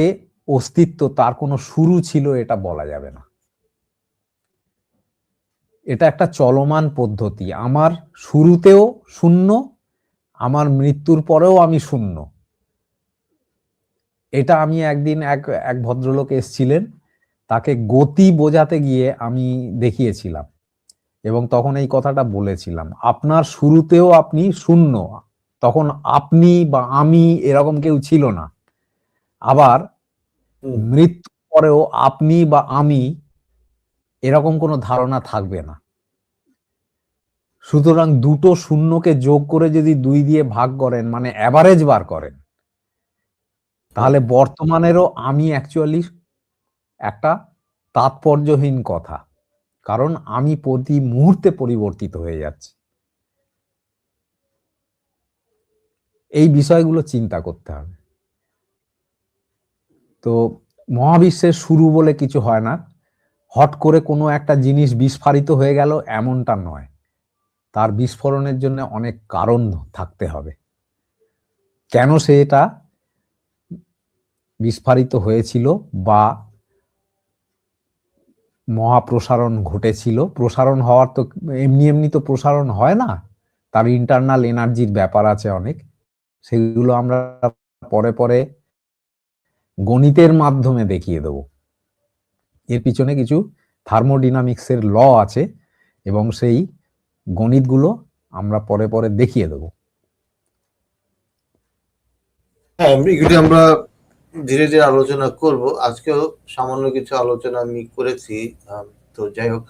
অস্তিত্ব, তার কোনো শুরু ছিল এটা বলা যাবে না। এটা একটা চলমান পদ্ধতি। আমার শুরুতেও শূন্য, আমার মৃত্যুর পরেও আমি শূন্য। এটা আমি একদিন এক ভদ্রলোক এসছিলেন, তাকে গতি বোঝাতে গিয়ে আমি দেখিয়েছিলাম, এবং তখন এই কথাটা বলেছিলাম, আপনার শুরুতেও আপনি শূন্য, তখন আপনি বা আমি এরকম কেউ ছিল না। আবার মৃত্যুর পরেও আপনি বা আমি এরকম কোনো ধারণা থাকবে না। সুতরাং দুটো শূন্যকে যোগ করে যদি 2 দিয়ে ভাগ করেন, মানে অ্যাভারেজ বার করেন, তাহলে বর্তমানেরও আমি অ্যাকচুয়ালি একটা তাৎপর্যহীন কথা, কারণ আমি প্রতি মুহূর্তে পরিবর্তিত হয়ে যাচ্ছি। এই বিষয়গুলো চিন্তা করতে হবে। তো মহাবিশ্বের শুরু বলে কিছু হয় না, হট করে কোনো একটা জিনিস বিস্ফোরিত হয়ে গেল এমনটা নয়, তার বিস্ফোরণের জন্য অনেক কারণ থাকতে হবে। কেন সেটা বিস্ফোরিত হয়েছিল বা মহাপ্রসারণ ঘটেছিল, প্রসারণ হওয়ার তো এমনি এমনি তো প্রসারণ হয় না, তার ইন্টারনাল এনার্জির ব্যাপার আছে অনেক, সেগুলো আমরা পরে পরে গণিতের মাধ্যমে দেখিয়ে দেব। এর পিছনে কিছু থার্মোডিনামিক্সের ল আছে এবং সেই গণিতগুলো আমরা পরে পরে দেখিয়ে দেব। হ্যাঁ, এগুলি আমরা ধীরে ধীরে আলোচনা করব। আজকেও সামান্য কিছু আলোচনা আমি করেছি। তো যাই হোক,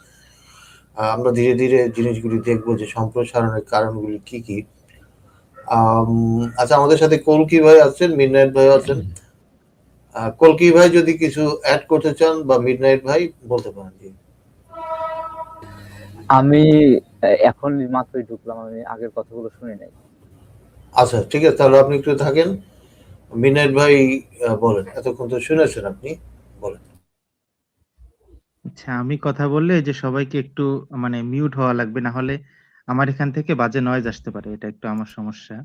আমরা ধীরে ধীরে জিনিসগুলি দেখবো যে সম্প্রসারণের কারণগুলি কি কি। আচ্ছা, আমাদের সাথে কলকি ভাই আছেন, মিডনাইট ভাই আছেন। কলকি ভাই যদি কিছু অ্যাড করতে চান বা মিডনাইট ভাই বলতে পারেন। জি, আমি এখন মাত্রই ঢুকলাম, আমি আগের কথাগুলো শুনি নাই। আচ্ছা ঠিক আছে, তাহলে আপনি একটু থাকেন। মিডনাইট ভাই বলেন, এতক্ষণ তো শুনেছেন, আপনি বলেন। আচ্ছা, আমি কথা বললে যে সবাইকে একটু মানে মিউট হওয়া লাগবে, না হলে আমার এখান থেকে বাজে নয়েজ আসতে পারে, এটা একটু আমার সমস্যা।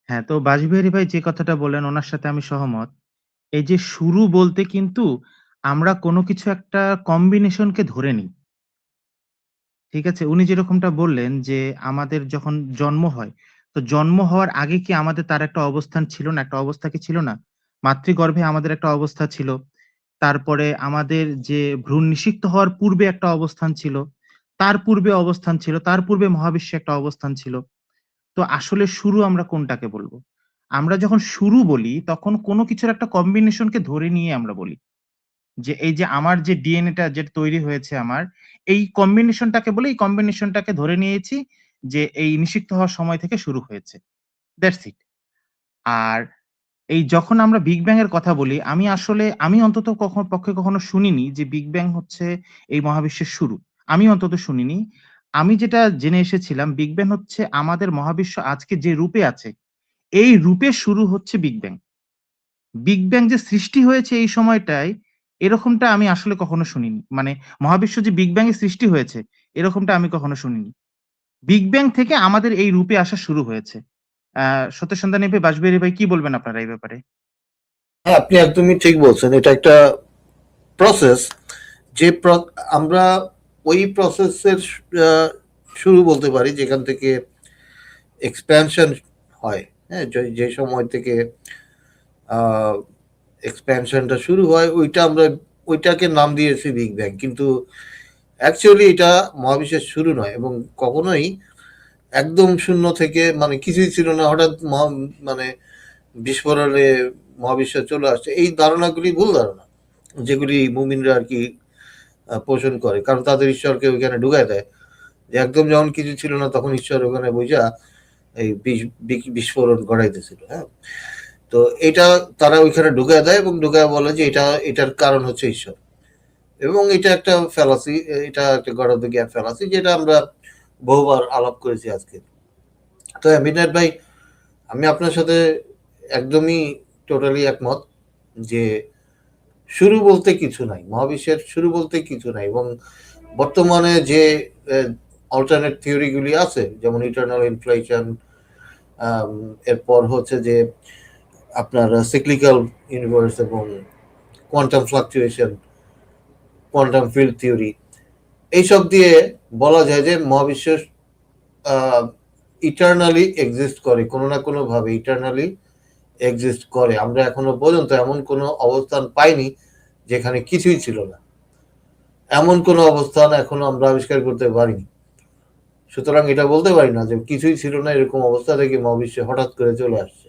হ্যাঁ, তো বাজবিহারী ভাই যে কথাটা বললেন ওনার সাথে আমি সহমত। এই যে শুরু বলতে কিন্তু আমরা কোনো কিছু একটা কম্বিনেশনকে ধরে নিই। ঠিক আছে? উনি যেরকমটা বললেন যে আমাদের যখন জন্ম হয়, তো জন্ম হওয়ার আগে কি আমাদের তার একটা অবস্থান ছিল না? একটা অবস্থা কি ছিল না? মাতৃগর্ভে আমাদের একটা অবস্থা ছিল। তারপরে আমাদের যে ভ্রূণ নিষিক্ত হওয়ার পূর্বে একটা অবস্থান ছিল। তার পূর্বে অবস্থান ছিল। তার পূর্বে মহাবিশ্বে একটা অবস্থান ছিল। তো আসলে শুরু আমরা কোনটাকে বলব? আমরা যখন শুরু বলি তখন কোনো কিছুর একটা কম্বিনেশনকে ধরে নিয়ে আমরা বলি। যে এই যে আমার যে ডিএনএটা যেটা তৈরি হয়েছে আমার, এই কম্বিনেশনটাকে বলে, এই কম্বিনেশনটাকে ধরে নিয়েছি যে এই নিষিক্ত হওয়ার সময় থেকে শুরু হয়েছে। That's it. আর এই যখন আমরা বিগ ব্যাং এর কথা বলি, আমি অন্তত পক্ষে কখনো শুনিনি যে বিগ ব্যাং হচ্ছে এই মহাবিশ্বের শুরু। আমি অন্তত শুনিনি। আমি যেটা জেনে এসেছিলাম বিগ ব্যাং হচ্ছে আমাদের মহাবিশ্ব আজকে যে রূপে আছে, এই রূপের শুরু হচ্ছে বিগ ব্যাং। বিগ ব্যাং যে সৃষ্টি হয়েছে এই সময়টায়, এরকমটা আমি আসলে কখনো শুনিনি। মানে মহাবিশ্ব যে বিগ ব্যাং এ সৃষ্টি হয়েছে, এরকমটা আমি কখনো শুনিনি। বিগ ব্যাং থেকে আমাদের এই রূপে আসা শুরু হয়েছে। সত্যেন্দ্র ভাই, বাজবেরি ভাই কি বলবেন আপনারা এই ব্যাপারে? হ্যাঁ, আপনি একদমই ঠিক বলছেন। এটা একটা প্রসেস, যে আমরা ওই প্রসেসের শুরু বলতে পারি যেখান থেকে এক্সপ্যানশন হয়। হ্যাঁ, যে সময় থেকে এক্সপ্যানশনটা শুরু হয়, ওইটাকে নাম দিয়েছি বিগ ব্যাং। কিন্তু অ্যাকচুয়ালি এটা মহাবিশ্বের শুরু নয়, এবং কখনোই একদম শূন্য থেকে, মানে কিছুই ছিল না, হঠাৎ মানে বিস্ফোরণে মহাবিশ্ব চলে আসছে, এই ধারণাগুলি ভুল ধারণা, যেগুলি মুমিনরা আর কি পোষণ করে। কারণ তাদের ঈশ্বরকে ওইখানে ঢুকায় দেয়, যে একদম যখন কিছু ছিল না তখন ঈশ্বর ওখানে বুঝা এই বিস্ফোরণ ঘটাইতেছিল। হ্যাঁ, তো এটা তারা ওইখানে ঢুকায় দেয় এবং ঢুকায় বলে যে এটার কারণ হচ্ছে ঈশ্বর। এবং এটা একটা ফ্যালাসি, এটা একটা god of the gap fallacy, যেটা আমরা বহুবার আলাপ করেছি আজকে। তো মিডনাইট ভাই, আমি আপনার সাথে একদমই টোটালি একমত যে শুরু বলতে কিছু নাই, মহাবিশ্বের শুরু বলতে কিছু নাই। এবং বর্তমানে যে অল্টারনেট থিওরিগুলি আছে, যেমন ইটারনাল ইনফ্লেশন, এরপর হচ্ছে যে আপনার সিক্লিক্যাল ইউনিভার্স এবং quantum fluctuation, quantum field theory, এইসব দিয়ে বলা যায় যে মহাবিশ্ব ইটারনালি এক্সিস্ট করে, কোনো না কোনো ভাবে ইটারনালি এক্সিস্ট করে। আমরা এখনো পর্যন্ত এমন কোনো অবস্থান পাইনি যেখানে কিছুই ছিল না। এমন কোনো অবস্থান এখনো আমরা আবিষ্কার করতে পারিনি। সুতরাং এটা বলতে পারি না যে কিছুই ছিল না, এরকম অবস্থা থেকে মহাবিশ্বে হঠাৎ করে চলে আসছে।